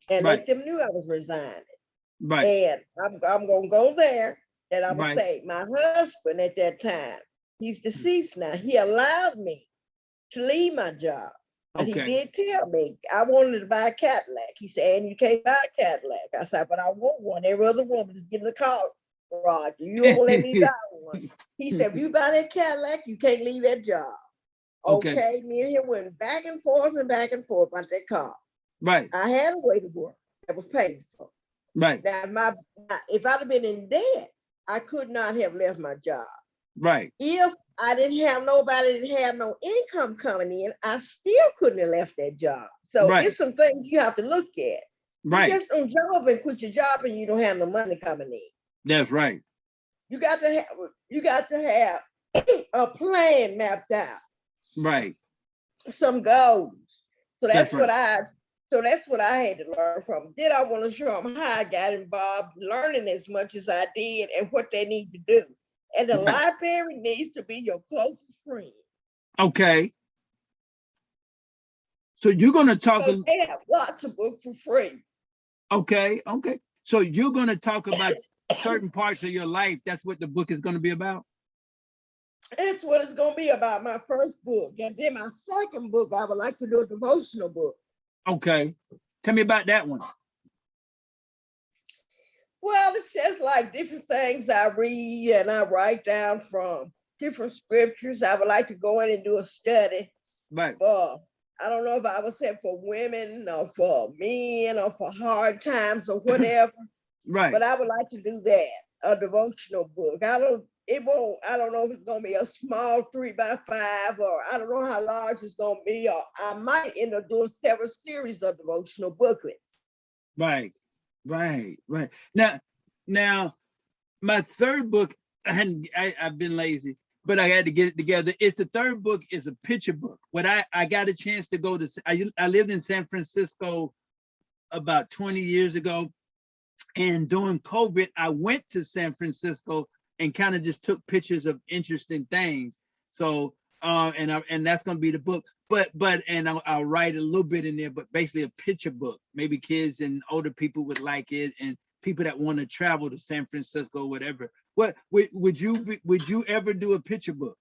and Right. let them know I was resigning. Right. And I'm going to go there and I'm going to Right. say, my husband at that time, he's deceased now. He allowed me to leave my job. But he Okay. did tell me I wanted to buy a Cadillac. He said, and you can't buy a Cadillac. I said, but I want one. Every other woman is getting a car, Roger. You don't let me buy one. He said, if you buy that Cadillac, you can't leave that job. Okay. Okay, me and him went back and forth about that car. Right. I had a way to work that was paid for. Right. Now, if I'd have been in debt, I could not have left my job. Right. If I didn't have nobody, didn't have no income coming in, I still couldn't have left that job. So Right. it's some things you have to look at. Right. You just don't job and quit your job and you don't have no money coming in. That's right. You got to have a plan mapped out. Right. Some goals. So That's that's right. what I had to learn from. Then I want to show them how I got involved learning as much as I did and what they need to do. And the Right. library needs to be your closest friend. Okay. So you're going to talk. Because they have lots of books for free. Okay. Okay. So you're going to talk about certain parts of your life. That's what the book is going to be about. That's what it's going to be about, my first book. And then my second book, I would like to do a devotional book. Okay. Tell me about that one. Well, it's just like different things I read and I write down from different scriptures. I would like to go in and do a study Right. for, I don't know if I would say for women or for men or for hard times or whatever. Right. But I would like to do that, a devotional book. I don't know if it's gonna be a small 3x5 or I don't know how large it's gonna be, or I might end up doing several series of devotional booklets. Right. Right. Right. Now, my third book, I've been lazy, but I had to get it together. It's the third book is a picture book. What I got a chance to go to, I lived in San Francisco about 20 years ago. And during COVID, I went to San Francisco and kind of just took pictures of interesting things. So, and that's going to be the book. But I'll write a little bit in there, but basically a picture book. Maybe kids and older people would like it, and people that want to travel to San Francisco, whatever. What would you ever do a picture book?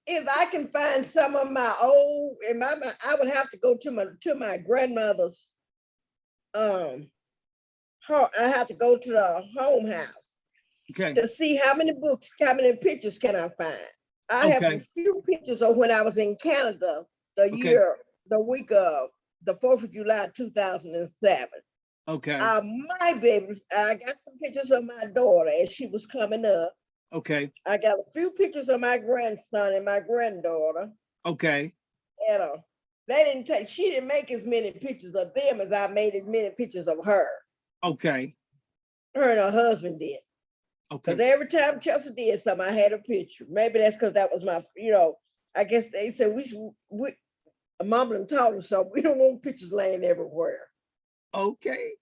If I can find some of my old, I would have to go to my grandmother's. I have to go to the home house. Okay. to see how many books, how many pictures can I find. I have a Okay. few pictures of when I was in Canada Okay. the week of the 4th of July, 2007. Okay. I might be able, I got some pictures of my daughter as she was coming up. Okay. I got a few pictures of my grandson and my granddaughter. Okay. And she didn't make as many pictures of them as I made as many pictures of her. Okay. Her and her husband did. Because Okay. every time Chelsea did something, I had a picture. Maybe that's because that was my, I guess they said we mom and told us so. We don't want pictures laying everywhere. Okay.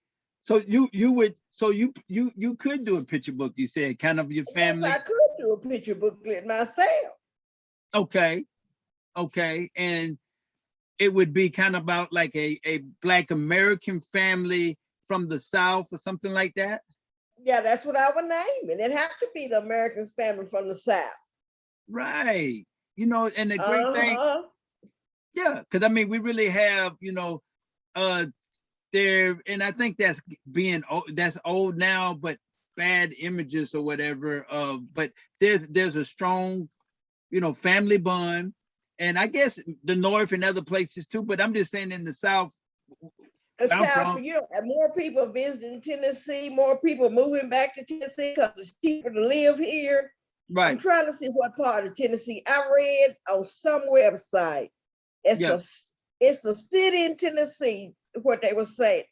So you could do a picture book, you said, kind of your Yes, family. I could do a picture booklet myself. Okay. Okay. And it would be kind of about like a Black American family from the South or something like that. Yeah, that's what I would name it. It had to be the American family from the South. Right. And the great thing, Uh-huh. yeah, because I mean, we really have, uh there, and I think that's old now, but bad images or whatever. But there's a strong, family bond. And I guess the North and other places too, but I'm just saying in the South, The where I'm South, from, and more people visiting Tennessee, more people moving back to Tennessee because it's cheaper to live here. I'm right. trying to see what part of Tennessee. I read on some website. It's Yeah. a it's a city in Tennessee, what they were saying.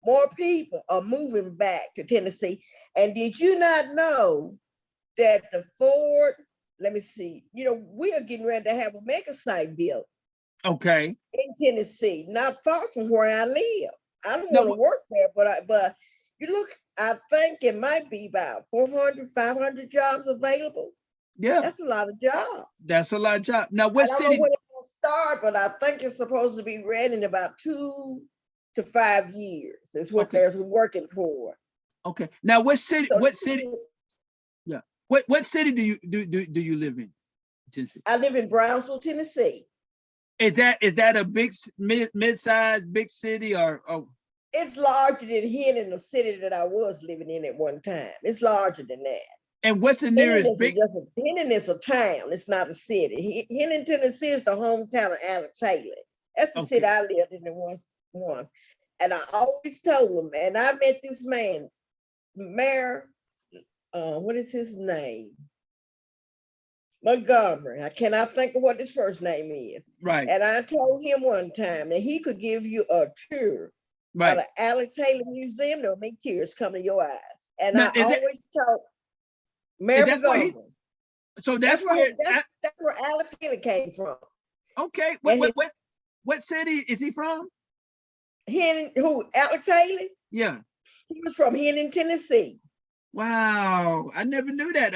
More people are moving back to Tennessee. And did you not know that the Ford, let me see, we are getting ready to have a mega site built Okay. in Tennessee, not far from where I live. I don't want to No, work there, but you look, I think it might be about 400, 500 jobs available. yeah, That's a lot of jobs. that's a lot of job. Now, I what don't know city? when it's going to start, but I think it's supposed to be ready in about 2 to 5 years. Is what Okay. they're working for. Okay. Now, what city? So What city? Yeah. What city do you live in? Tennessee? I live in Brownsville, Tennessee. Is that a big mid-sized big city or It's larger than Hennon, the city that I was living in at one time. It's larger than that. and what's the Hennon nearest is big? Hennon is a town. It's not a city. Hennon, Tennessee is the hometown of Alex Haley. That's the city Okay. I lived in once. And I always told them, and I met this man, Mayor, what is his name? Montgomery. I cannot think of what his first name is. Right. And I told him one time that he could give you a tour Right. at the Alex Haley Museum. There'll make tears come to your eyes. And Now, I always told Mayor that's where he? Montgomery. So That's that's where. that's where Alex Haley came from. Okay. What And what his what what city is he from? Alex Haley? Yeah. He was from Hennon, Tennessee. Wow. I never knew that.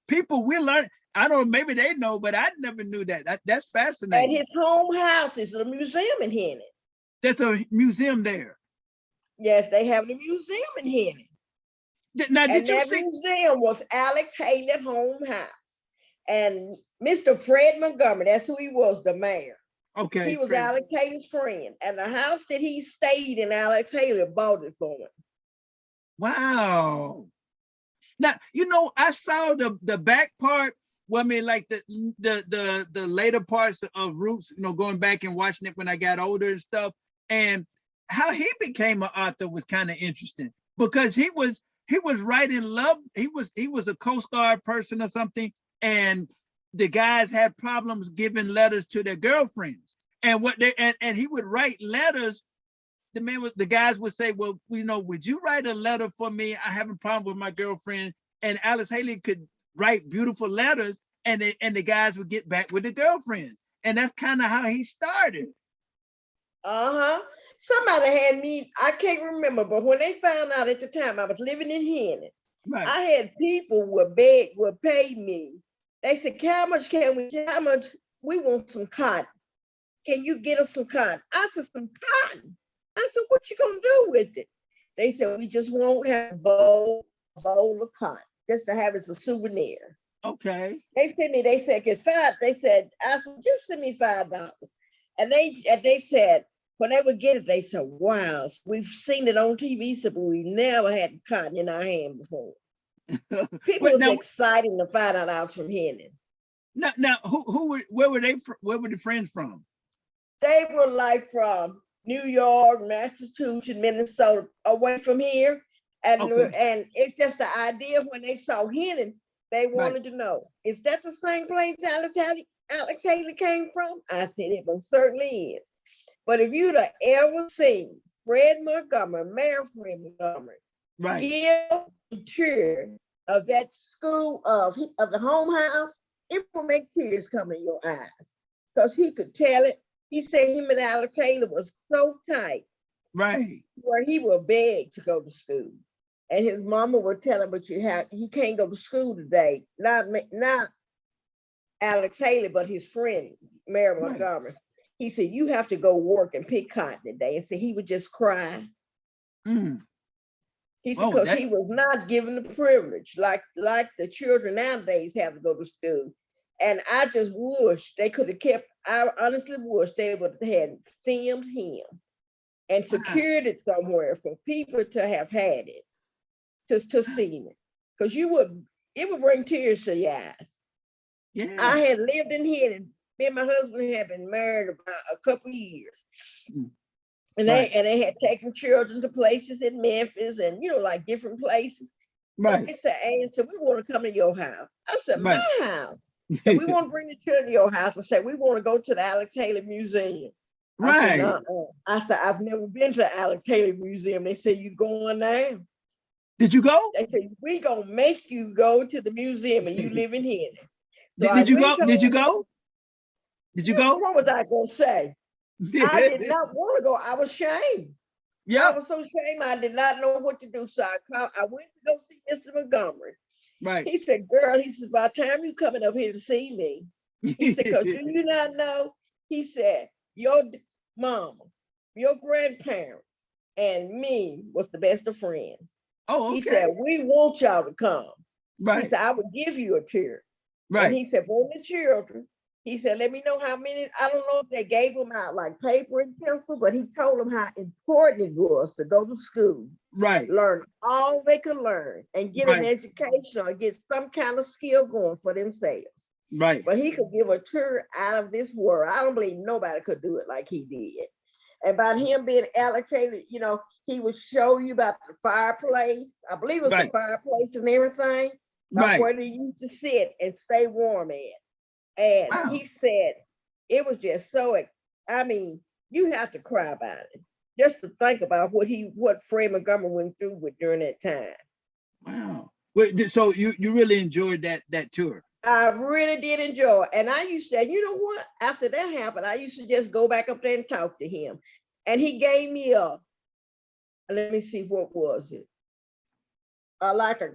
People will learn. I don't know. Maybe they know, but I never knew that. That's And fascinating. his home house is a museum in Hennon. There's a museum there. Yes, they have a museum in Hennon. Now, did And you that see? museum was Alex Haley home house. And Mr. Fred Montgomery, that's who he was, the mayor. Okay. He was Fred. Alex Haley's friend. And the house that he stayed in, Alex Haley bought it for him. Wow. Now, I saw the back part. Well, I mean, like the later parts of Roots, going back and watching it when I got older and stuff. And how he became an author was kind of interesting because he was writing love. He was a Coast Guard person or something, and the guys had problems giving letters to their girlfriends. And and he would write letters. The guys would say, well, would you write a letter for me? I have a problem with my girlfriend. And Alice Haley could write beautiful letters, and the guys would get back with the girlfriends. And that's kind of how he started. Uh-huh. Somebody had me, I can't remember, but when they found out at the time I was living in Hennon, Right. I had people would pay me. They said, how much we want some cotton. Can you get us some cotton? I said, some cotton. I said, what you gonna do with it? They said, we just won't have a bowl of cotton, just to have it as a souvenir. Okay. They said, it's five. I said, just send me $5. And they said, when they would get it, they said, wow, we've seen it on TV, so but we never had cotton in our hand before. People Wait, was now, excited to find out I was from Hendon. now, where were they from? Where were the friends from? They were like from New York, Massachusetts, Minnesota, away from here. Okay, And it's just the idea when they saw Hendon, they right. wanted to know, is that the same place Alex Haley came from? I said, it most certainly is. But if you'd have ever seen Fred Montgomery, Mayor Fred Montgomery, Right. give a tour of that school of the home house, it will make tears come in your eyes. Because he could tell it. He said him and Alex Taylor was so tight Right. where he would beg to go to school. And his mama would tell him, but he can't go to school today. Not Alex Haley, but his friend, Mary Right. Montgomery. He said, you have to go work and pick cotton today. And so he would just cry. Mm. He said, Oh, because that. he was not given the privilege like the children nowadays have to go to school. And I just wish they could have kept, I honestly wish they would have had filmed him and secured it somewhere for people to have had it, to see it. Because it would bring tears to your eyes. Yeah. I had lived in here, and me and my husband had been married about a couple of years. And Right. they had taken children to places in Memphis and like different places. Right. They said, hey, so we want to come to your house. I said, Right. my house. So we want to bring the children to your house. I said, we want to go to the Alex Haley Museum. I said, Right. no. I said, I've never been to the Alex Haley Museum. They said, you going now? Did you go? They said, we gonna make you go to the museum and you live in here. So Did you go? went Did you home. go? Did you go? What was I gonna say? I did not want to go. I was ashamed. Yeah. I was so ashamed. I did not know what to do. So I went to go see Mr. Montgomery. Right. He said, girl, he said, by the time you coming up here to see me, he said, because do you not know? He said, your mama, your grandparents, and me was the best of friends. Oh, okay. He said, we want y'all to come. Right. He said, I would give you a tour. Right. And he said, bring the children. He said, let me know how many. I don't know if they gave them out like paper and pencil, but he told them how important it was to go to school. Right. Learn all they could learn and get an education or get some kind of skill going for themselves. Right. But he could give a tour out of this world. I don't believe nobody could do it like he did. And by him being Alex Haley, he would show you about the fireplace. I believe it was the fireplace and everything. About where they used to sit and stay warm at. And he said, it was just so, I mean, you have to cry about it. Just to think about what Fred Montgomery went through with during that time. Wow. Wait, so you really enjoyed that tour? I really did enjoy it. And I used to, you know what? After that happened, I used to just go back up there and talk to him. And he gave me let me see, what was it? Like a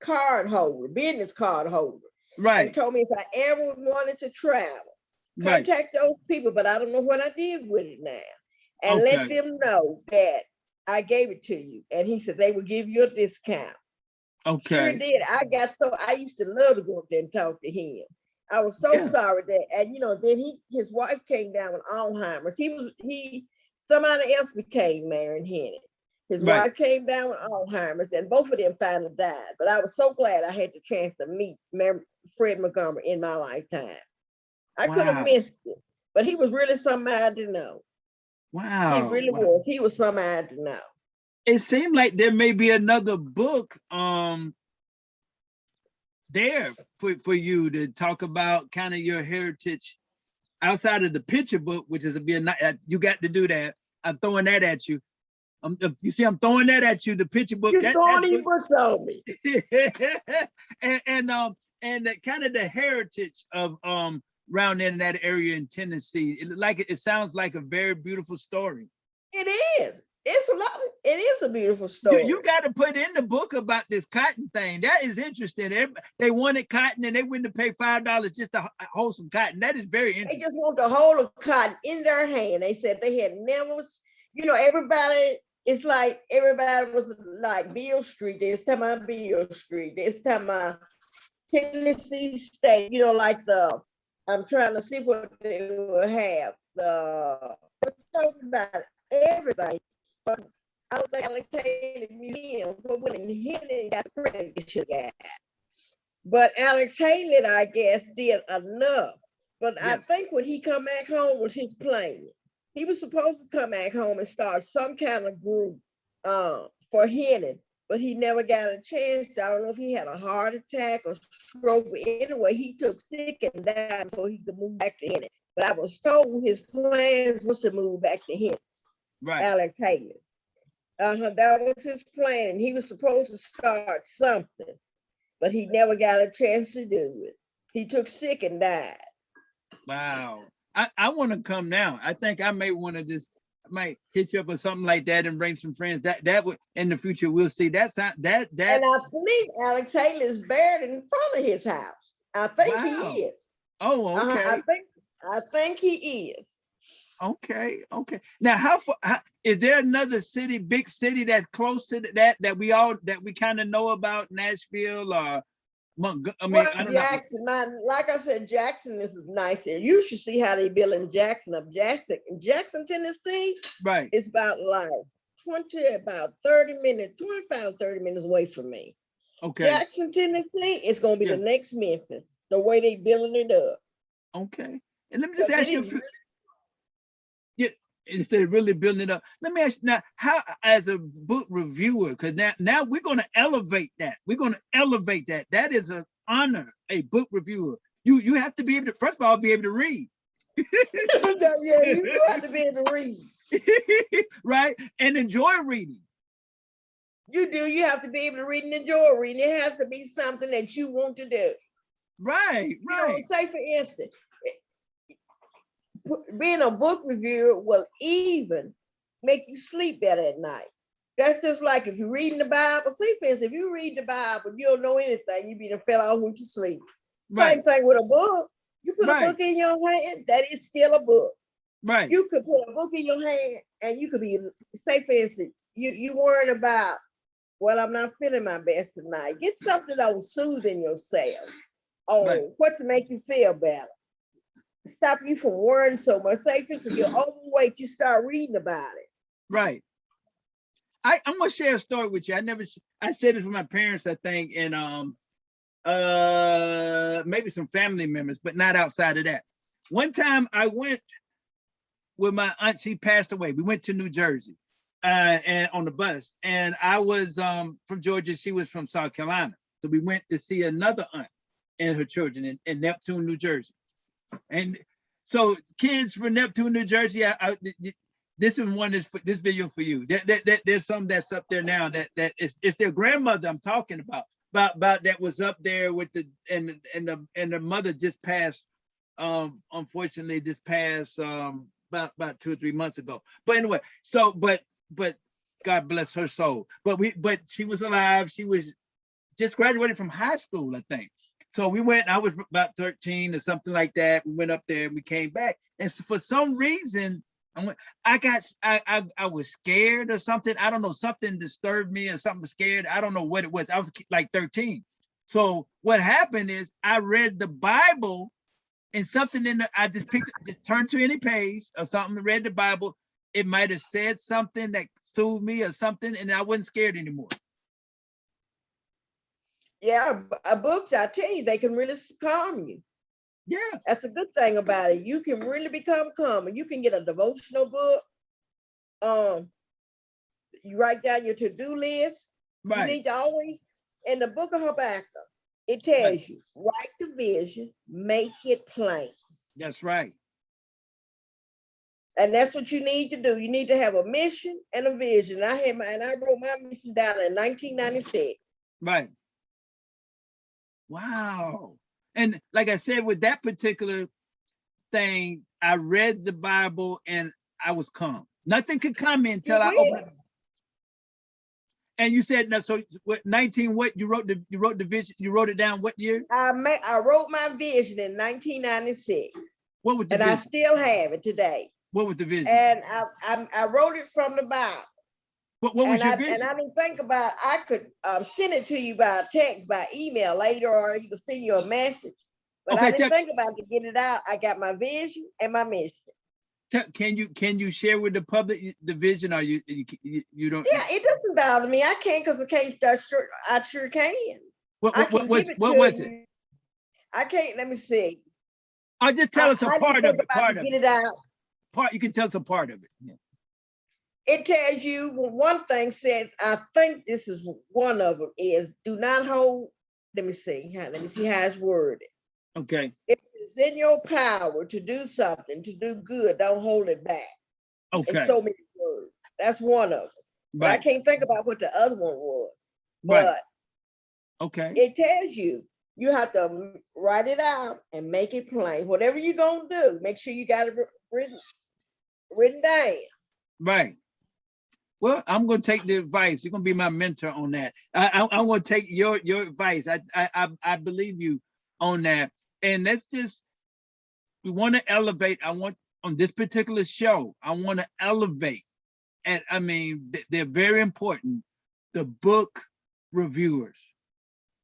card holder, business card holder. Right. And told me if I ever wanted to travel, contact those people, but I don't know what I did with it now. And let them know that I gave it to you. And he said they would give you a discount. Okay. Sure did. I used to love to go up there and talk to him. I was so sorry that, and then his wife came down with Alzheimer's. Somebody else became mayor in Hendon. His wife came down with Alzheimer's, and both of them finally died. But I was so glad I had the chance to meet Fred Montgomery in my lifetime. I could have missed it, but he was really somebody to know. Wow. He really was. He was somebody to know. It seemed like there may be another book there for you to talk about kind of your heritage outside of the picture book, which is you got to do that. I'm throwing that at you. You see, I'm throwing that at you. The picture book. You're throwing these books on me. and kind of the heritage of around in that area in Tennessee. It sounds like a very beautiful story. It is. It is a beautiful story. You got to put in the book about this cotton thing. That is interesting. They wanted cotton and they wouldn't pay $5 just to hold some cotton. That is very interesting. They just want to hold a cotton in their hand. They said they had never, everybody, it's like everybody was like Beale Street. They're talking about Beale Street. They're talking about Tennessee State, like I'm trying to see what they will have. We're talking about everything. But I don't think Alex Haley Museum, but when Henry got the credit, it should have got. But Alex Haley, I guess, did enough. But I think when he come back home was his plan. He was supposed to come back home and start some kind of group for Henry, but he never got a chance. I don't know if he had a heart attack or stroke, but anyway, he took sick and died so he could move back to Henry. But I was told his plans was to move back to Henry, Alex Haley. That was his plan, and he was supposed to start something, but he never got a chance to do it. He took sick and died. Wow. I want to come now. I think I may want to just might hit you up or something like that and bring some friends. That would in the future we'll see. That. And I believe Alex Haley is buried in front of his house. I think he is. Oh, okay. I think he is. Okay. Now, how far is there another city, big city that's close to that we kind of know about, Nashville or Jackson, like I said, Jackson is nice. You should see how they build in Jackson. Jackson, Tennessee. Right. It's about 30 minutes, 25, 30 minutes away from me. Okay. Jackson, Tennessee, it's going to be the next Memphis, the way they building it up. Okay. And let me just ask you a few. Instead of really building it up, let me ask you now, how, as a book reviewer, because now we're going to elevate that. We're going to elevate that. That is an honor, a book reviewer. You have to be able to, first of all, be able to read. Yeah, you have to be able to read. Right? And enjoy reading. You do. You have to be able to read and enjoy reading. It has to be something that you want to do. Right. You know, say, for instance, being a book reviewer will even make you sleep better at night. That's just like if you're reading the Bible. See, for instance, if you read the Bible, you don't know anything, you be done fell off when you sleep. Same thing with a book. You put a book in your hand, that is still a book. Right. You could put a book in your hand and you could be, say, for instance, you worried about, well, I'm not feeling my best tonight. Get something that will soothing yourself on what to make you feel better. Stop you from worrying so much. Say if you're overweight, you start reading about it. Right. I'm gonna share a story with you. I said this with my parents, I think, and maybe some family members, but not outside of that. One time I went with my aunt, she passed away. We went to New Jersey and on the bus, and I was from Georgia, she was from South Carolina. So we went to see another aunt and her children in Neptune, New Jersey. And so kids from Neptune, New Jersey, this is one is this video for you. There's some that's up there now that it's their grandmother I'm talking about that was up there with the mother just passed, unfortunately just passed about 2 or 3 months ago. But anyway, so but God bless her soul. But she was alive. She was just graduated from high school, I think. So we went, I was about 13 or something like that. We went up there and we came back. And so for some reason, I was scared or something. I don't know, something disturbed me or something scared. I don't know what it was. I was like 13. So what happened is I read the Bible and something I just turned to any page or something, read the Bible. It might have said something that soothed me or something, and I wasn't scared anymore. Yeah, books, I tell you, they can really calm you. Yeah. That's a good thing about it. You can really become calm. You can get a devotional book. You write down your to-do list. Right. You need to always, in the book of Habakkuk, it tells you, write the vision, make it plain. That's right. And that's what you need to do. You need to have a mission and a vision. I wrote my mission down in 1996. Right. Wow. And like I said, with that particular thing, I read the Bible and I was calm. Nothing could come in until I opened it. And you said, no, so what, 19, what you wrote the vision, you wrote it down what year? I wrote my vision in 1996. What was the vision? I still have it today. What was the vision? And I wrote it from the Bible. What was your vision? And I didn't think about, I could send it to you by text, by email later, or you could send you a message. But I didn't think about it to get it out. I got my vision and my mission. Can you share with the public the vision, or you don't? Yeah, it doesn't bother me. I can't because I can't. I sure can. I can give it What to was it? you. I can't. Let me see. Or just tell us a I didn't part think of it. about to Part of get it. it out. Part. You can tell us a part of it. Yeah. It tells you, well, one thing says, I think this is one of them, is do not hold. Let me see. Let me see how it's worded. Okay. If it's in your power to do something, to do good, don't hold it back. In Okay. so many words. That's one of them. But I Right. can't think about what the other one was. Right. But Okay. it tells you have to write it out and make it plain. Whatever you're gonna do, make sure you got it written down. Right. Well, I'm going to take the advice. You're going to be my mentor on that. I'm going to take your advice. I believe you on that. And let's just, we want to elevate. I want on this particular show, I want to elevate. And I mean, they're very important. The book reviewers,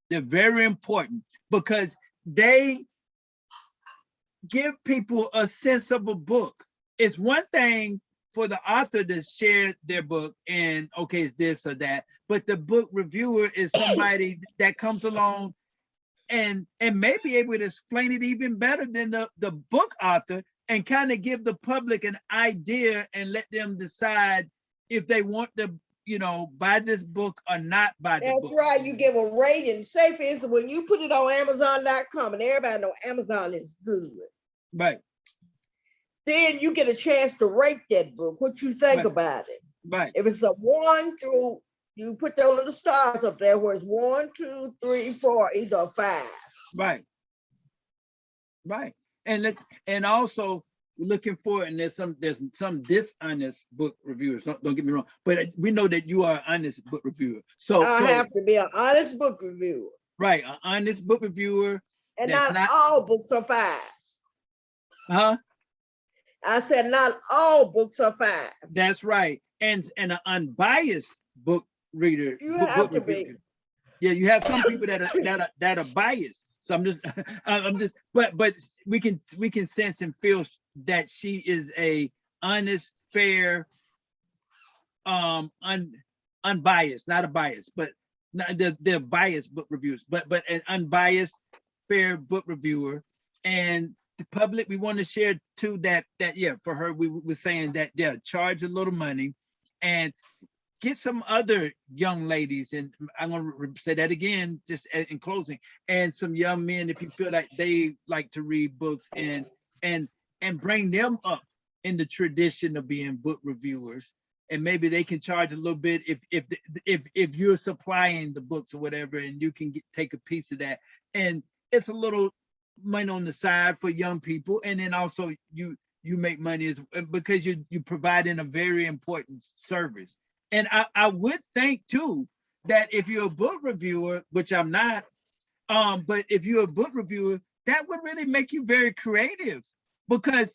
they're very important because they give people a sense of a book. It's one thing for the author to share their book and okay, it's this or that, but the book reviewer is somebody that comes along and may be able to explain it even better than the book author and kind of give the public an idea and let them decide if they want to, buy this book or not buy the book. That's right. You give a rating. Say, for instance, when you put it on Amazon.com, and everybody know Amazon is good. Right. Then you get a chance to rate that book. What you think about it? Right. If it's a 1 through, you put those little stars up there where it's 1, 2, 3, 4, either a 5. Right. Right. And also looking for, and there's some dishonest book reviewers. Don't get me wrong, but we know that you are an honest book reviewer. So I have to be an honest book reviewer. Right, an honest book reviewer. And not all books are 5. Huh? I said not all books are 5. That's right. And an unbiased book reader. You have to be. Yeah, you have some people that are biased. So I'm just but we can sense and feel that she is a honest, fair, unbiased, not a bias, but they're biased book reviews, but an unbiased, fair book reviewer. And the public, we want to share too that yeah, for her, we were saying that yeah, charge a little money and get some other young ladies, and I'm going to say that again, just in closing, and some young men, if you feel like they like to read books, and bring them up in the tradition of being book reviewers, and maybe they can charge a little bit if you're supplying the books or whatever, and you can take a piece of that, and it's a little money on the side for young people, and then also you make money because you providing a very important service. And I would think too that if you're a book reviewer, which I'm not, but if you're a book reviewer, that would really make you very creative, because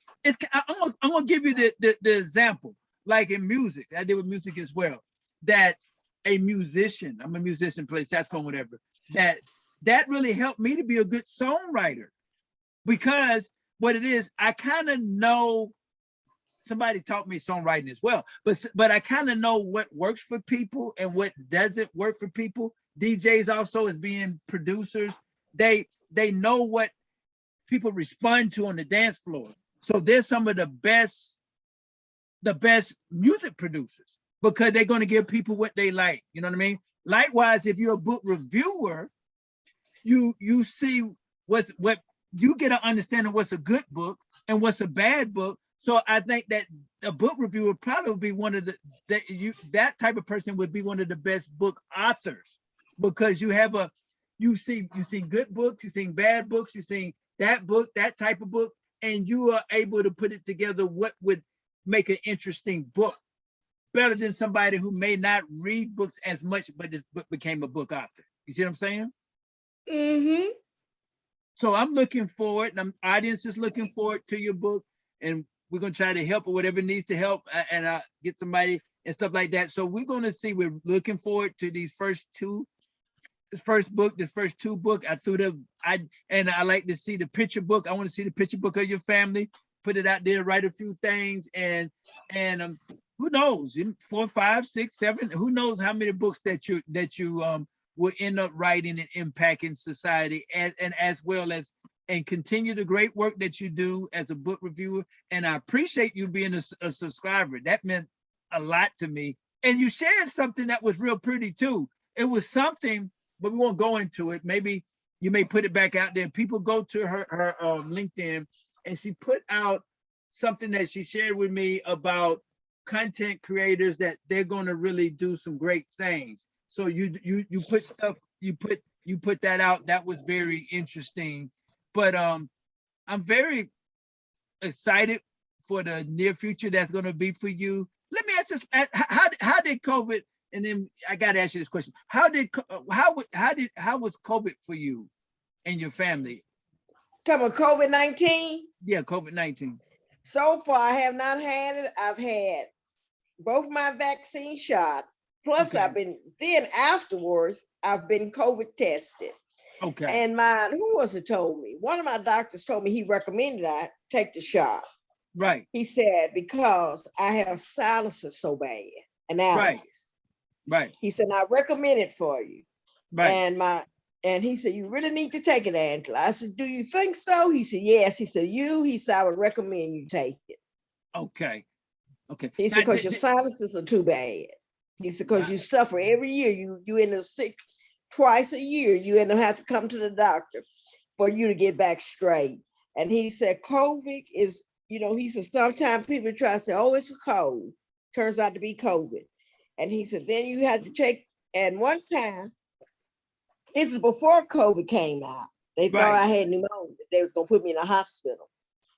I'm gonna give you the example, like in music. I did with music as well. That a musician, I'm a musician, play saxophone, whatever. That really helped me to be a good songwriter, because what it is, I kind of know. Somebody taught me songwriting as well, but I kind of know what works for people and what doesn't work for people. DJs also, as being producers, they know what people respond to on the dance floor. So they're some of the best music producers, because they're going to give people what they like. You know what I mean? Likewise, if you're a book reviewer, you see what you get an understanding of what's a good book and what's a bad book. So I think that a book reviewer probably would be one of that type of person would be one of the best book authors, because you see good books, you see bad books, you see that book, that type of book, and you are able to put it together what would make an interesting book, better than somebody who may not read books as much, but this book became a book author. You see what I'm saying? Mm-hmm. So I'm looking forward, and the audience is looking forward to your book, and we're going to try to help or whatever needs to help, and get somebody and stuff like that. So we're going to see, we're looking forward to these first two book. I like to see the picture book. I want to see the picture book of your family, put it out there, write a few things, and who knows, in 4, 5, 6, 7, who knows how many books that you will end up writing and impacting society, and as well as, and continue the great work that you do as a book reviewer. And I appreciate you being a subscriber. That meant a lot to me. And you shared something that was real pretty too. It was something, but we won't go into it. Maybe you may put it back out there. People go to her LinkedIn, and she put out something that she shared with me about content creators, that they're going to really do some great things. So you put stuff, you put that out. That was very interesting. But I'm very excited for the near future that's going to be for you. Let me ask this: how did COVID? And then I got to ask you this question: how was COVID for you and your family? Talking about COVID-19? Yeah, COVID-19. So far, I have not had it. I've had both my vaccine shots. Plus, Okay. then afterwards, I've been COVID tested. Okay. And who was it told me? One of my doctors told me he recommended I take the shot. Right. He said, because I have sinuses so bad and allergies. Right. He said, I recommend it for you. Right. And he said, you really need to take it, Angela. I said, do you think so? He said, yes. He said, I would recommend you take it. Okay. Okay. He said, because your sinuses are too bad. He said, because you suffer every year. You end up sick twice a year. You end up have to come to the doctor for you to get back straight. And he said, COVID is, he said, sometimes people try to say, oh, it's a cold. Turns out to be COVID. And he said, then you have to take, and one time, this is before COVID came out. They thought I had pneumonia. They was going to put me in a hospital.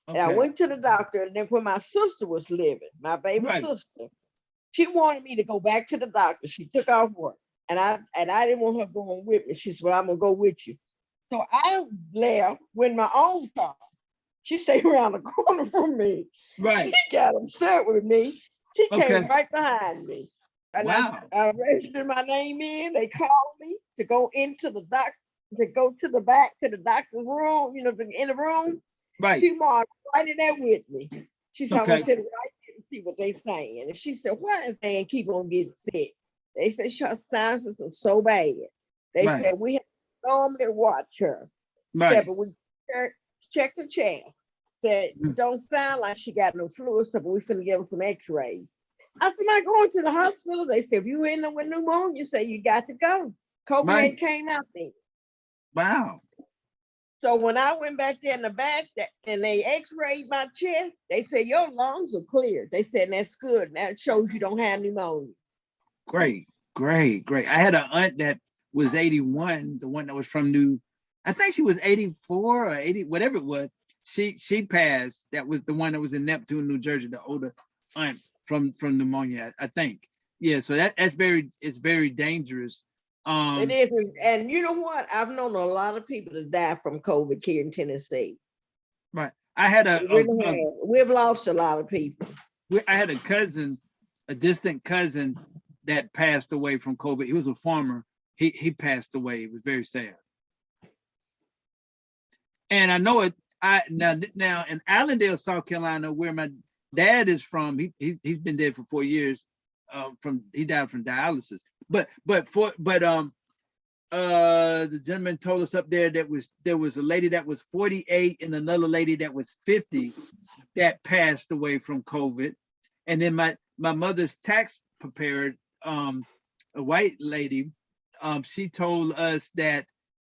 Okay. And I went to the doctor, and then when my sister was living, my baby sister, she wanted me to go back to the doctor. She took off work, and I didn't want her going with me. She said, well, I'm going to go with you. So I left with my own car. She stayed around the corner from me. Right. She got upset with me. She came right behind me. And I registered my name in. They called me to go into the doctor, to go to the back to the doctor's room, in the room. Right. She marked right in there with me. She said, I'm going to sit right there and see what they're saying. And she said, why is they keep on getting sick? They said, her sinuses are so bad. They said, we have to normally watch her. Right. Said, but we checked her chest. Said, don't sound like she got no flu or stuff, but we finna give her some x-rays. I said, am I going to the hospital? They said, if you in there with pneumonia, you say you got to go. COVID came out then. Wow. So when I went back there in the back and they x-rayed my chest, they said, your lungs are clear. They said, that's good. That shows you don't have pneumonia. Great. I had an aunt that was 81, the one that was from I think she was 84 or 80, whatever it was. She passed. That was the one that was in Neptune, New Jersey, the older aunt from pneumonia, I think. Yeah, so it's very dangerous. It is, and you know what? I've known a lot of people that died from COVID here in Tennessee. Right. I had we've lost a lot of people. I had a distant cousin that passed away from COVID. He was a farmer. He passed away. It was very sad. And I know it. Now in Allendale, South Carolina, where my dad is from, he's been dead for 4 years. He died from dialysis. But the gentleman told us up there that there was a lady that was 48 and another lady that was 50 that passed away from COVID. And then my mother's tax preparer, a white lady, she told us that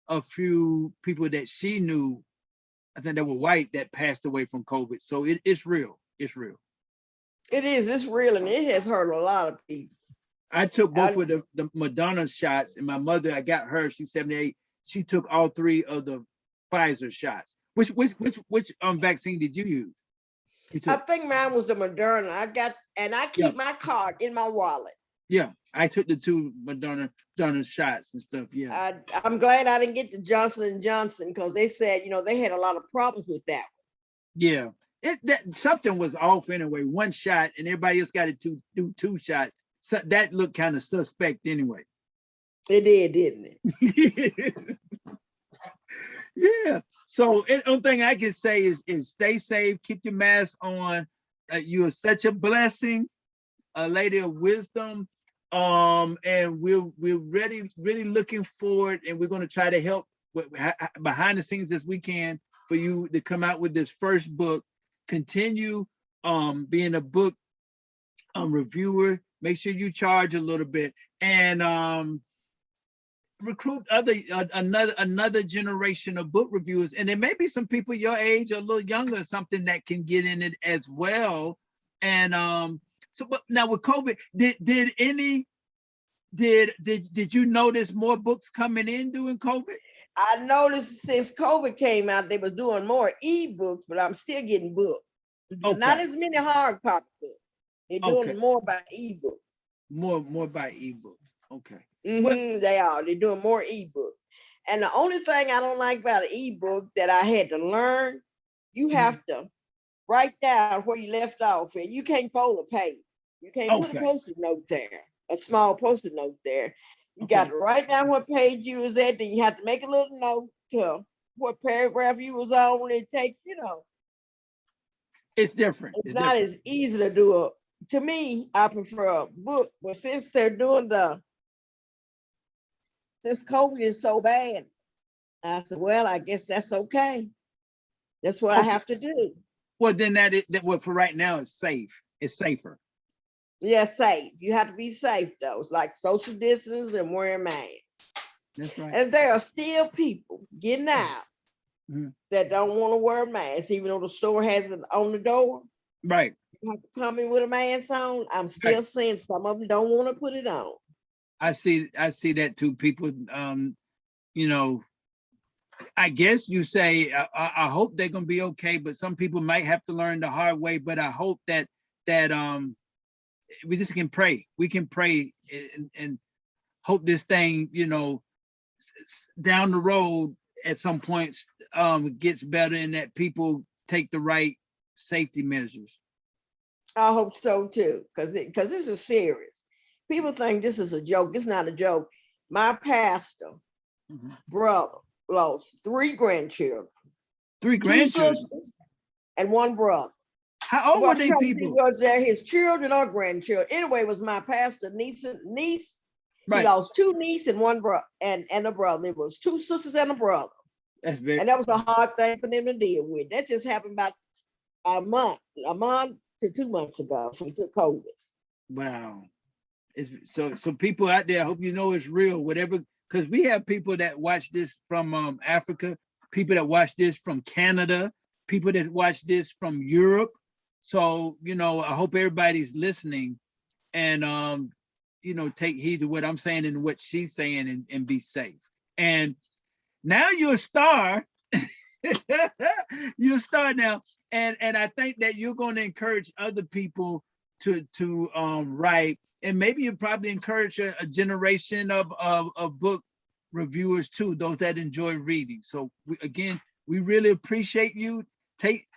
a few people that she knew, I think they were white, that passed away from COVID. So it's real. It's real. It is. It's real, and it has hurt a lot of people. I took both of the Moderna shots, and my mother, I got her. She's 78. She took all 3 of the Pfizer shots. Which vaccine did you use? I think mine was the Moderna. I keep my card in my wallet. Yeah, I took the 2 Moderna shots and stuff. Yeah, I'm glad I didn't get the Johnson & Johnson because they said, they had a lot of problems with that. Yeah, something was off anyway. 1 shot, and everybody else got to do 2 shots. So that looked kind of suspect anyway. It did, didn't it? Yeah. So the only thing I can say is stay safe, keep your mask on. You are such a blessing, a lady of wisdom. And we're really looking forward, and we're going to try to help behind the scenes as we can for you to come out with this first book. Continue being a book reviewer. Make sure you charge a little bit, and recruit another generation of book reviewers. And there may be some people your age or a little younger or something that can get in it as well. And so, but now with COVID, did you notice more books coming in during COVID? I noticed since COVID came out, they was doing more ebooks, but I'm still getting books. Not Okay. as many hard copy books. They're doing Okay. more by ebook. More by ebooks. Okay. They are. They're doing more ebooks. And the only thing I don't like about an ebook that I had to learn, you have to write down where you left off, and you can't fold a page. You can't put a Okay. post-it note there, a small post-it note there. You Okay. got to write down what page you was at, then you have to make a little note to what paragraph you was on. It takes, It's different. it's not as easy to do it. To me, I prefer a book, but since they're doing this COVID is so bad, I said, well, I guess that's okay. That's what I have to do. Well, then well, for right now, it's safe. It's safer. Yeah, safe. You have to be safe though, like social distance and wearing masks. That's right. And there are still people getting out that don't want to wear masks, even though the store has it on the door. Right. You have to come in with a mask on. I'm still seeing some of them don't want to put it on. I see that too. People, I guess you say, I hope they're gonna be okay, but some people might have to learn the hard way. But I hope that we just can pray. We can pray and hope this thing, down the road at some points gets better, and that people take the right safety measures. I hope so too, because this is serious. People think this is a joke. It's not a joke. My pastor brother lost 3 grandchildren. 3 grandchildren? 2 sisters and 1 brother. How old were they people? Was there his children or grandchildren? Anyway, it was my pastor niece. Right. He lost 2 nieces and 1 brother and a brother. It was 2 sisters and a brother. And that was a hard thing for them to deal with. That just happened about a month to 2 months ago from the COVID. Wow. So people out there, I hope you know it's real, whatever, because we have people that watch this from Africa, people that watch this from Canada, people that watch this from Europe. So, I hope everybody's listening and, take heed to what I'm saying and what she's saying and be safe. And now you're a star. You're a star now. And I think that you're going to encourage other people to write. And maybe you probably encourage a generation of book reviewers too, those that enjoy reading. So we really appreciate you.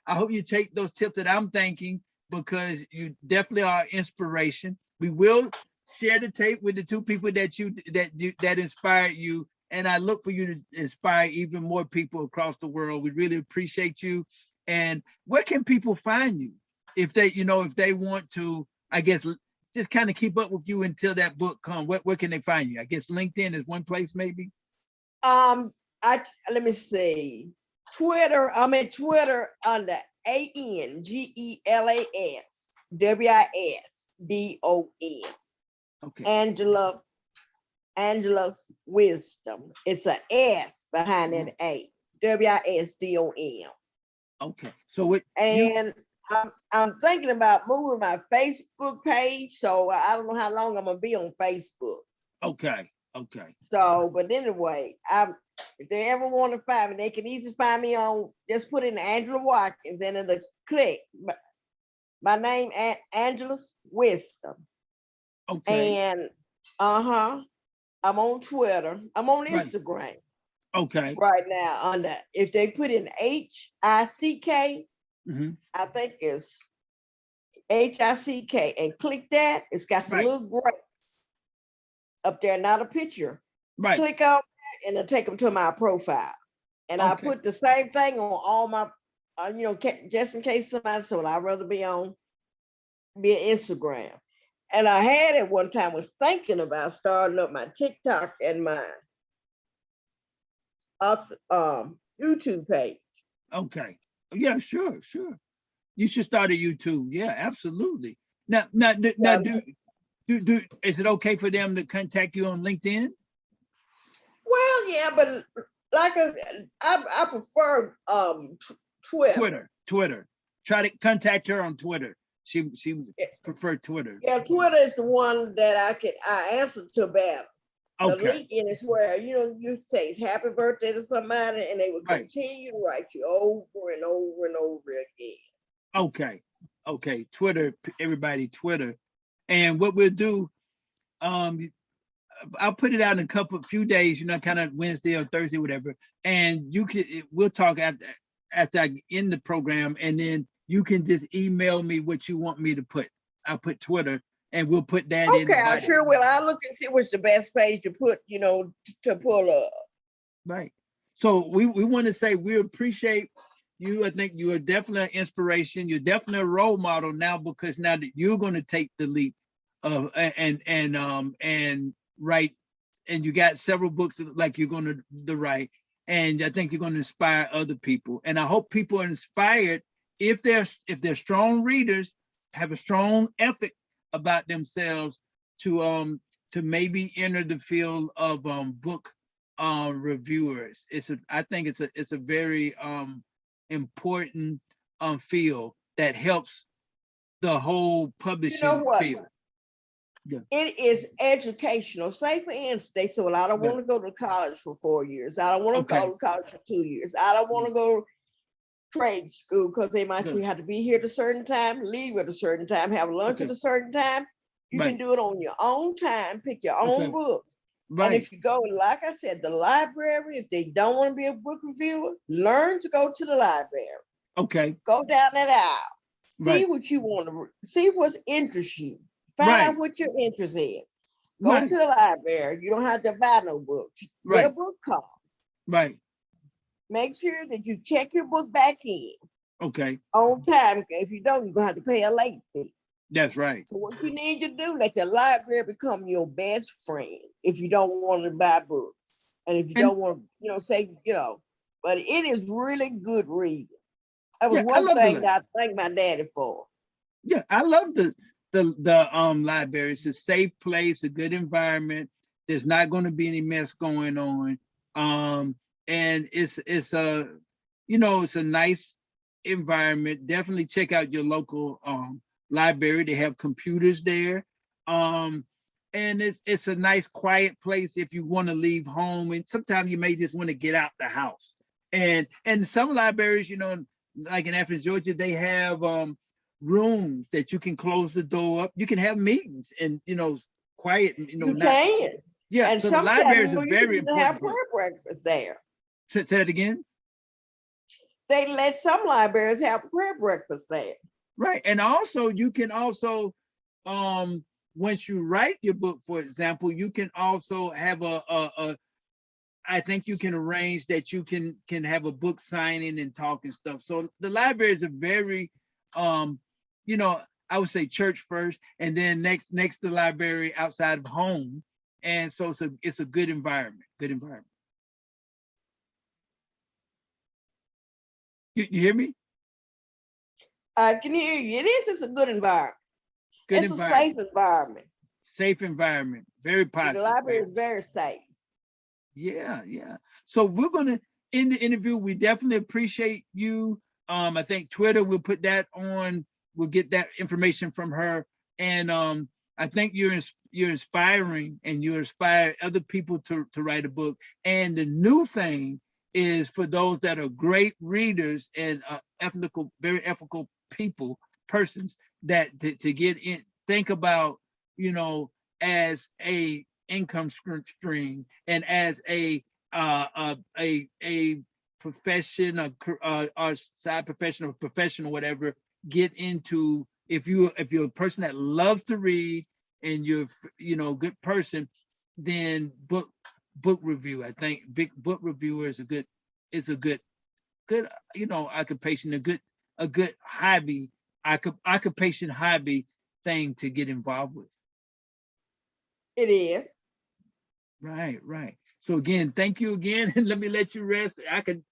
I hope you take those tips that I'm thinking, because you definitely are inspiration. We will share the tape with the 2 people that inspired you, and I look for you to inspire even more people across the world. We really appreciate you. And where can people find you if they want to, I guess, just kind of keep up with you until that book comes? Where can they find you? I guess LinkedIn is one place, maybe. Let me see. Twitter. I'm at Twitter under ANGELASWISDON. Okay. Angela's Wisdom. It's an S behind that A. WISDON. Okay. So I'm thinking about moving my Facebook page, so I don't know how long I'm gonna be on Facebook. Okay. So, but anyway, if they ever want to find me, they can easily find me on, just put in Angela Watkins and it'll click my name at Angela's Wisdom. Okay. And I'm on Twitter. I'm on Instagram. Okay. Right now under, if they put in HICK, I think it's HICK, and click that. It's got some little grapes up there, not a picture. Right. Click on that and it'll take them to my profile. And I Okay. put the same thing on all my, just in case somebody said, well, I'd rather be on Instagram. And I had at one time was thinking about starting up my TikTok and my YouTube page. Okay. Yeah, sure, sure. You should start a YouTube. Yeah, absolutely. Now, Yeah, do is it okay for them to contact you on LinkedIn? well, yeah, but like I prefer Twitter. Twitter. Try to contact her on Twitter. She Yeah, preferred Twitter. yeah, Twitter is the one that I answer to better. The Okay. LinkedIn is where you say it's happy birthday to somebody, and they will Right. continue to write you over and over and over again. Okay. Okay. Twitter, everybody, Twitter. And what we'll do, um, I'll put it out in a few days, kind of Wednesday or Thursday, whatever. And we'll talk after I end the program, and then you can just email me what you want me to put. I'll put Twitter, and we'll put that in the Okay, I body. sure will. I'll look and see what's the best page to put, to pull up. Right. So we want to say we appreciate you. I think you are definitely an inspiration. You're definitely a role model now, because now that you're going to take the leap of and write, and you got several books like you're going to write, and I think you're going to inspire other people. And I hope people are inspired if they're strong readers, have a strong ethic about themselves to maybe enter the field of book reviewers. I think it's a very important field that helps the whole You know publishing what? field. Yeah. It is educational. Say, for instance, they say, well, I don't Yeah. want to go to college for 4 years. I don't want to Okay. go to college for 2 years. I don't want to go to trade school because they might say Good. you have to be here at a certain time, leave at a certain time, have lunch Okay. at a certain time. You can Right. do it on your own time, pick your own Okay. books. And Right. if you go, like I said, the library, if they don't want to be a book reviewer, learn to go to the library. Okay. Go down that aisle. See Right. what you want to see what's interests you. Find Right. out what your interest is. Go Right. to the library. You don't have to buy no books. Get Right. a book card. Right. Make sure that you check your book back in Okay. on time. If you don't, you're gonna have to pay a late fee. That's right. So what you need to do, let the library become your best friend if you don't want to buy books. And if you And don't want to, but it is really good reading. That was yeah, I one love thing that I thank my daddy for. Yeah, I love the library. It's a safe place, a good environment. There's not going to be any mess going on. And it's it's a nice environment. Definitely check out your local library. They have computers there. And it's a nice quiet place if you want to leave home. And sometimes you may just want to get out the house. And some libraries, like in Athens, Georgia, they have rooms that you can close the door up. You can have meetings and quiet, You not can. yeah. And So the sometimes library is a you can very even have important place. prayer breakfast there. Say that again. They let some libraries have prayer breakfast there. Right. And also you can also once you write your book, for example, you can also have a I think you can arrange that you can have a book signing and talk and stuff. So the library is a very I would say church first, and then next the library outside of home. And so it's a good environment. Good environment. You hear me? I can hear you. It is. It's a good environment. Good It's environment. a safe environment. Safe environment. Very positive. The library is very safe. Yeah, yeah. So we're gonna end the interview. We definitely appreciate you. I think Twitter, we'll put that on. We'll get that information from her. And I think you're inspiring, and you inspire other people to write a book. And the new thing is for those that are great readers and very ethical persons, that to get in, think about, as a income stream, and as a profession, or side profession, or professional, whatever. Get into, if you're a person that loves to read, and you're a good person, then book review. I think big book reviewer is a good is a good, occupation, a good hobby, occupation hobby thing to get involved with. It is. Right, right. So again, thank you again, and let me let you rest. I could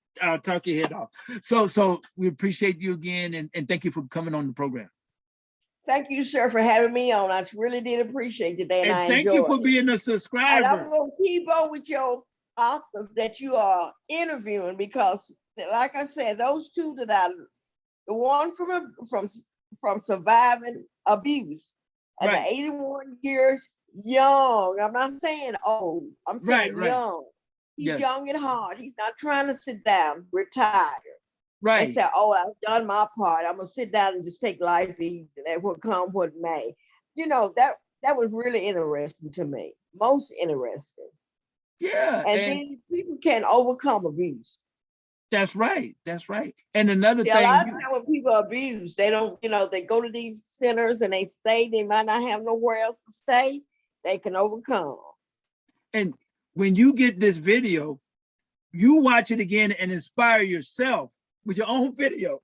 talk your head off. So we appreciate you again, and thank you for coming on the program. Thank you, sir, for having me on. I really did appreciate today, and And I thank you enjoyed for it. being a And I'm subscriber. going to keep on with your authors that you are interviewing because, like I said, those two that the one from surviving abuse, and the Right, 81 years young. I'm not saying old. I'm right, saying right. young. He's Yes, young at heart. He's not trying to sit down, retire, and right. say, "Oh, I've done my part. I'm gonna sit down and just take life easy. That will come what may." That was really interesting to me. Most interesting. Yeah, And and then people can overcome abuse. that's right. That's right. And another See, a lot thing, of times when people abuse, they don't, they go to these centers and they stay, they might not have nowhere else to stay. They can overcome. and when you get this video, you watch it again and inspire yourself with your own video,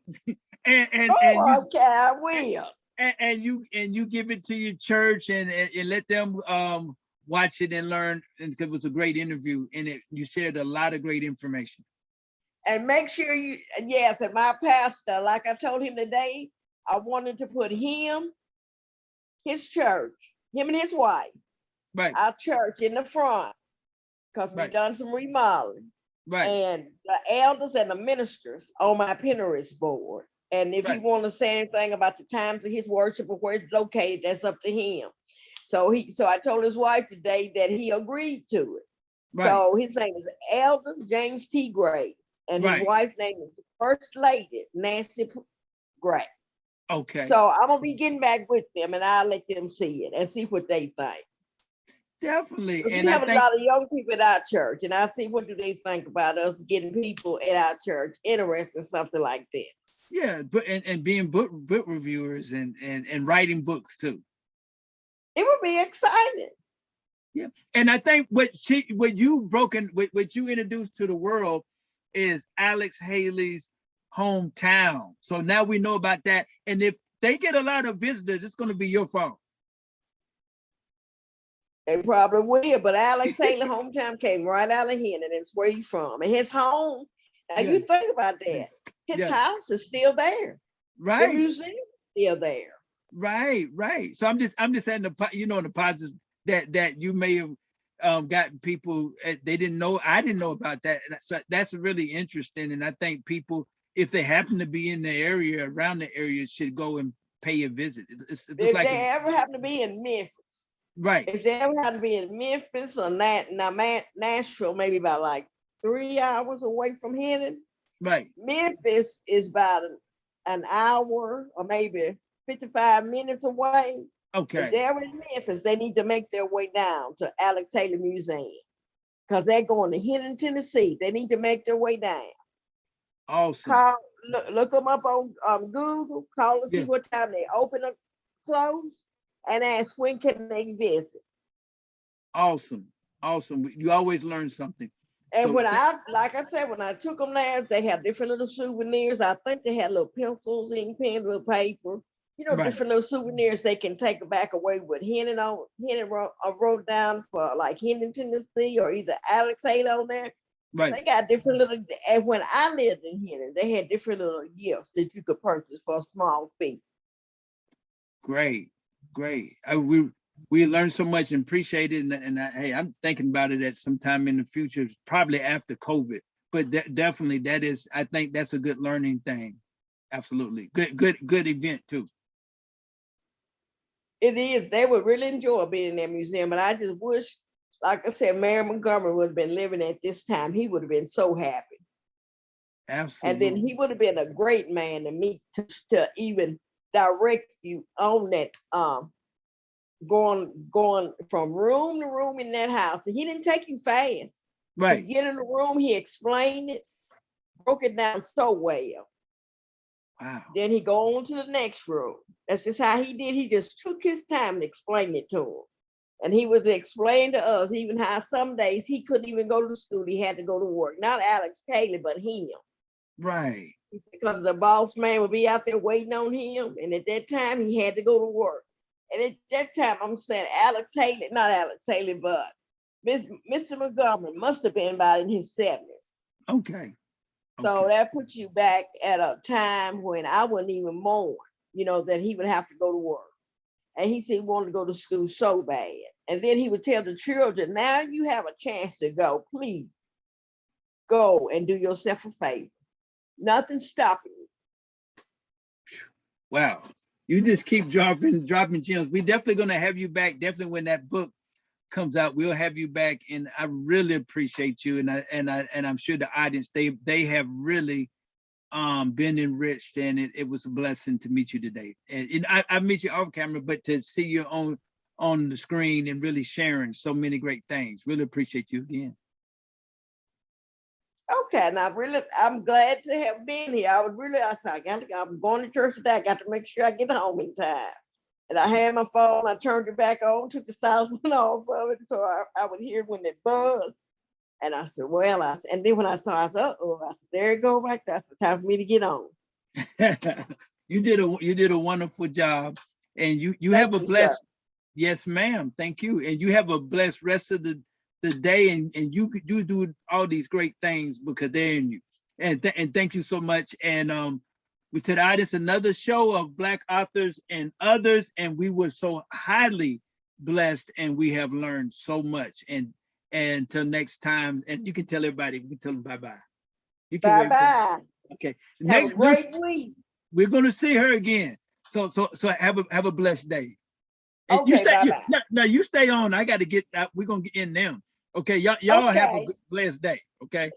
and you Oh, okay, I will. and you give it to your church, and let them watch it and learn. And because it was a great interview, and you shared a lot of great information. And make sure yes, and my pastor, like I told him today, I wanted to put him, his church, him and his wife, Right, our church in the front, because we've right, done some remodeling, right, and the elders and the ministers on my Pinterest board. And if he right, want to say anything about the times of his worship or where it's located, that's up to him. So I told his wife today that he agreed to it. right, So his name is Elder James T. Gray, and his right. wife's name is First Lady Nancy Gray. Okay, So I'm gonna be getting back with them, and I'll let them see it and see what they think. definitely. Because we And I have a think, lot of young people at our church, and I see what do they think about us getting people at our church interested in something like this. yeah, but and being book reviewers, and writing books too. It would be exciting. Yeah, and I think what you introduced to the world is Alex Haley's hometown. So now we know about that. And if they get a lot of visitors, it's going to be your fault. They probably will, but Alex Haley hometown came right out of here, and it's where he's from. And his home, now you Yes, think about that. His yes, house is still there. The right, museum is still there. right, right. So I'm just saying the positives that you may have gotten people they didn't know. I didn't know about that. And that's really interesting. And I think people, if they happen to be in the area, around the area, should go and pay a visit. It looks If like they ever happen to be in Memphis, right, if they ever had to be in Memphis or Nashville, maybe about like 3 hours away from Hennon. right. Memphis is about an hour or maybe 55 minutes away. If Okay, they're in Memphis, they need to make their way down to Alex Haley Museum because they're going to Hennon, Tennessee. They need to make their way down. awesome. Call, look them up on Google, call and see Yeah, what time they open or close, and ask when can they visit. awesome, awesome. You always learn something. And So like I said, when I took them there, they had different little souvenirs. I think they had little pencils, ink pens, little paper, right, different little souvenirs they can take back away with Hennon wrote down for like Hennon, Tennessee, or either Alex Haley on there. right. They got different little, and when I lived in Hennon, they had different little gifts that you could purchase for a small fee. Great, great. We learned so much and appreciate it. Hey, I'm thinking about it at some time in the future, probably after COVID. But definitely, I think that's a good learning thing. Absolutely, good event too. It is. They would really enjoy being in that museum, but I just wish, like I said, Mary Montgomery would have been living at this time. He would have been so happy. And then Absolutely. he would have been a great man to meet to even direct you on that going from room to room in that house. And he didn't take you fast. He Right. get in the room, he explained it, broke it down so well. Wow. Then he go on to the next room. That's just how he did. He just took his time to explain it to him. And he was explaining to us even how some days he couldn't even go to school. He had to go to work. Not Alex Haley, but him. Right. Because the boss man would be out there waiting on him. And at that time, he had to go to work. And at that time, I'm saying Alex Haley, not Alex Haley, but Mr. Montgomery must have been about in his 70s. Okay. So Okay. that puts you back at a time when I wasn't even born, that he would have to go to work. And he said he wanted to go to school so bad. And then he would tell the children, now you have a chance to go. Please go and do yourself a favor. Nothing stopping you. Wow. You just keep dropping gems. We're definitely going to have you back. Definitely when that book comes out, we'll have you back. And I really appreciate you. And I'm sure the audience, they have really been enriched, and it was a blessing to meet you today. And I meet you off camera, but to see you on the screen and really sharing so many great things. Really appreciate you again. Okay, and I'm glad to have been here. I said, I'm going to church today. I got to make sure I get home in time. And I had my phone, I turned it back on, took the silencing off of it, so I would hear when it buzzed. And I said, and then when I saw, I said, I said, there it go right there. That's the time for me to get on. You did a wonderful job, and you have a blessed, sir. Yes, ma'am. Thank you. And you have a blessed rest of the day, and you do all these great things because they're in you. And thank you so much. And we to the audience, another show of Black authors and others, and we were so highly blessed, and we have learned so much. And until next time, and you can tell everybody, we can tell them bye-bye. You can bye-bye. Okay. Have Next a great week. We're gonna see her again. So have a blessed day. And okay, you stay bye-bye. No, you stay on. I gotta get out. We're gonna get in them. Okay, y'all have a blessed day. Okay.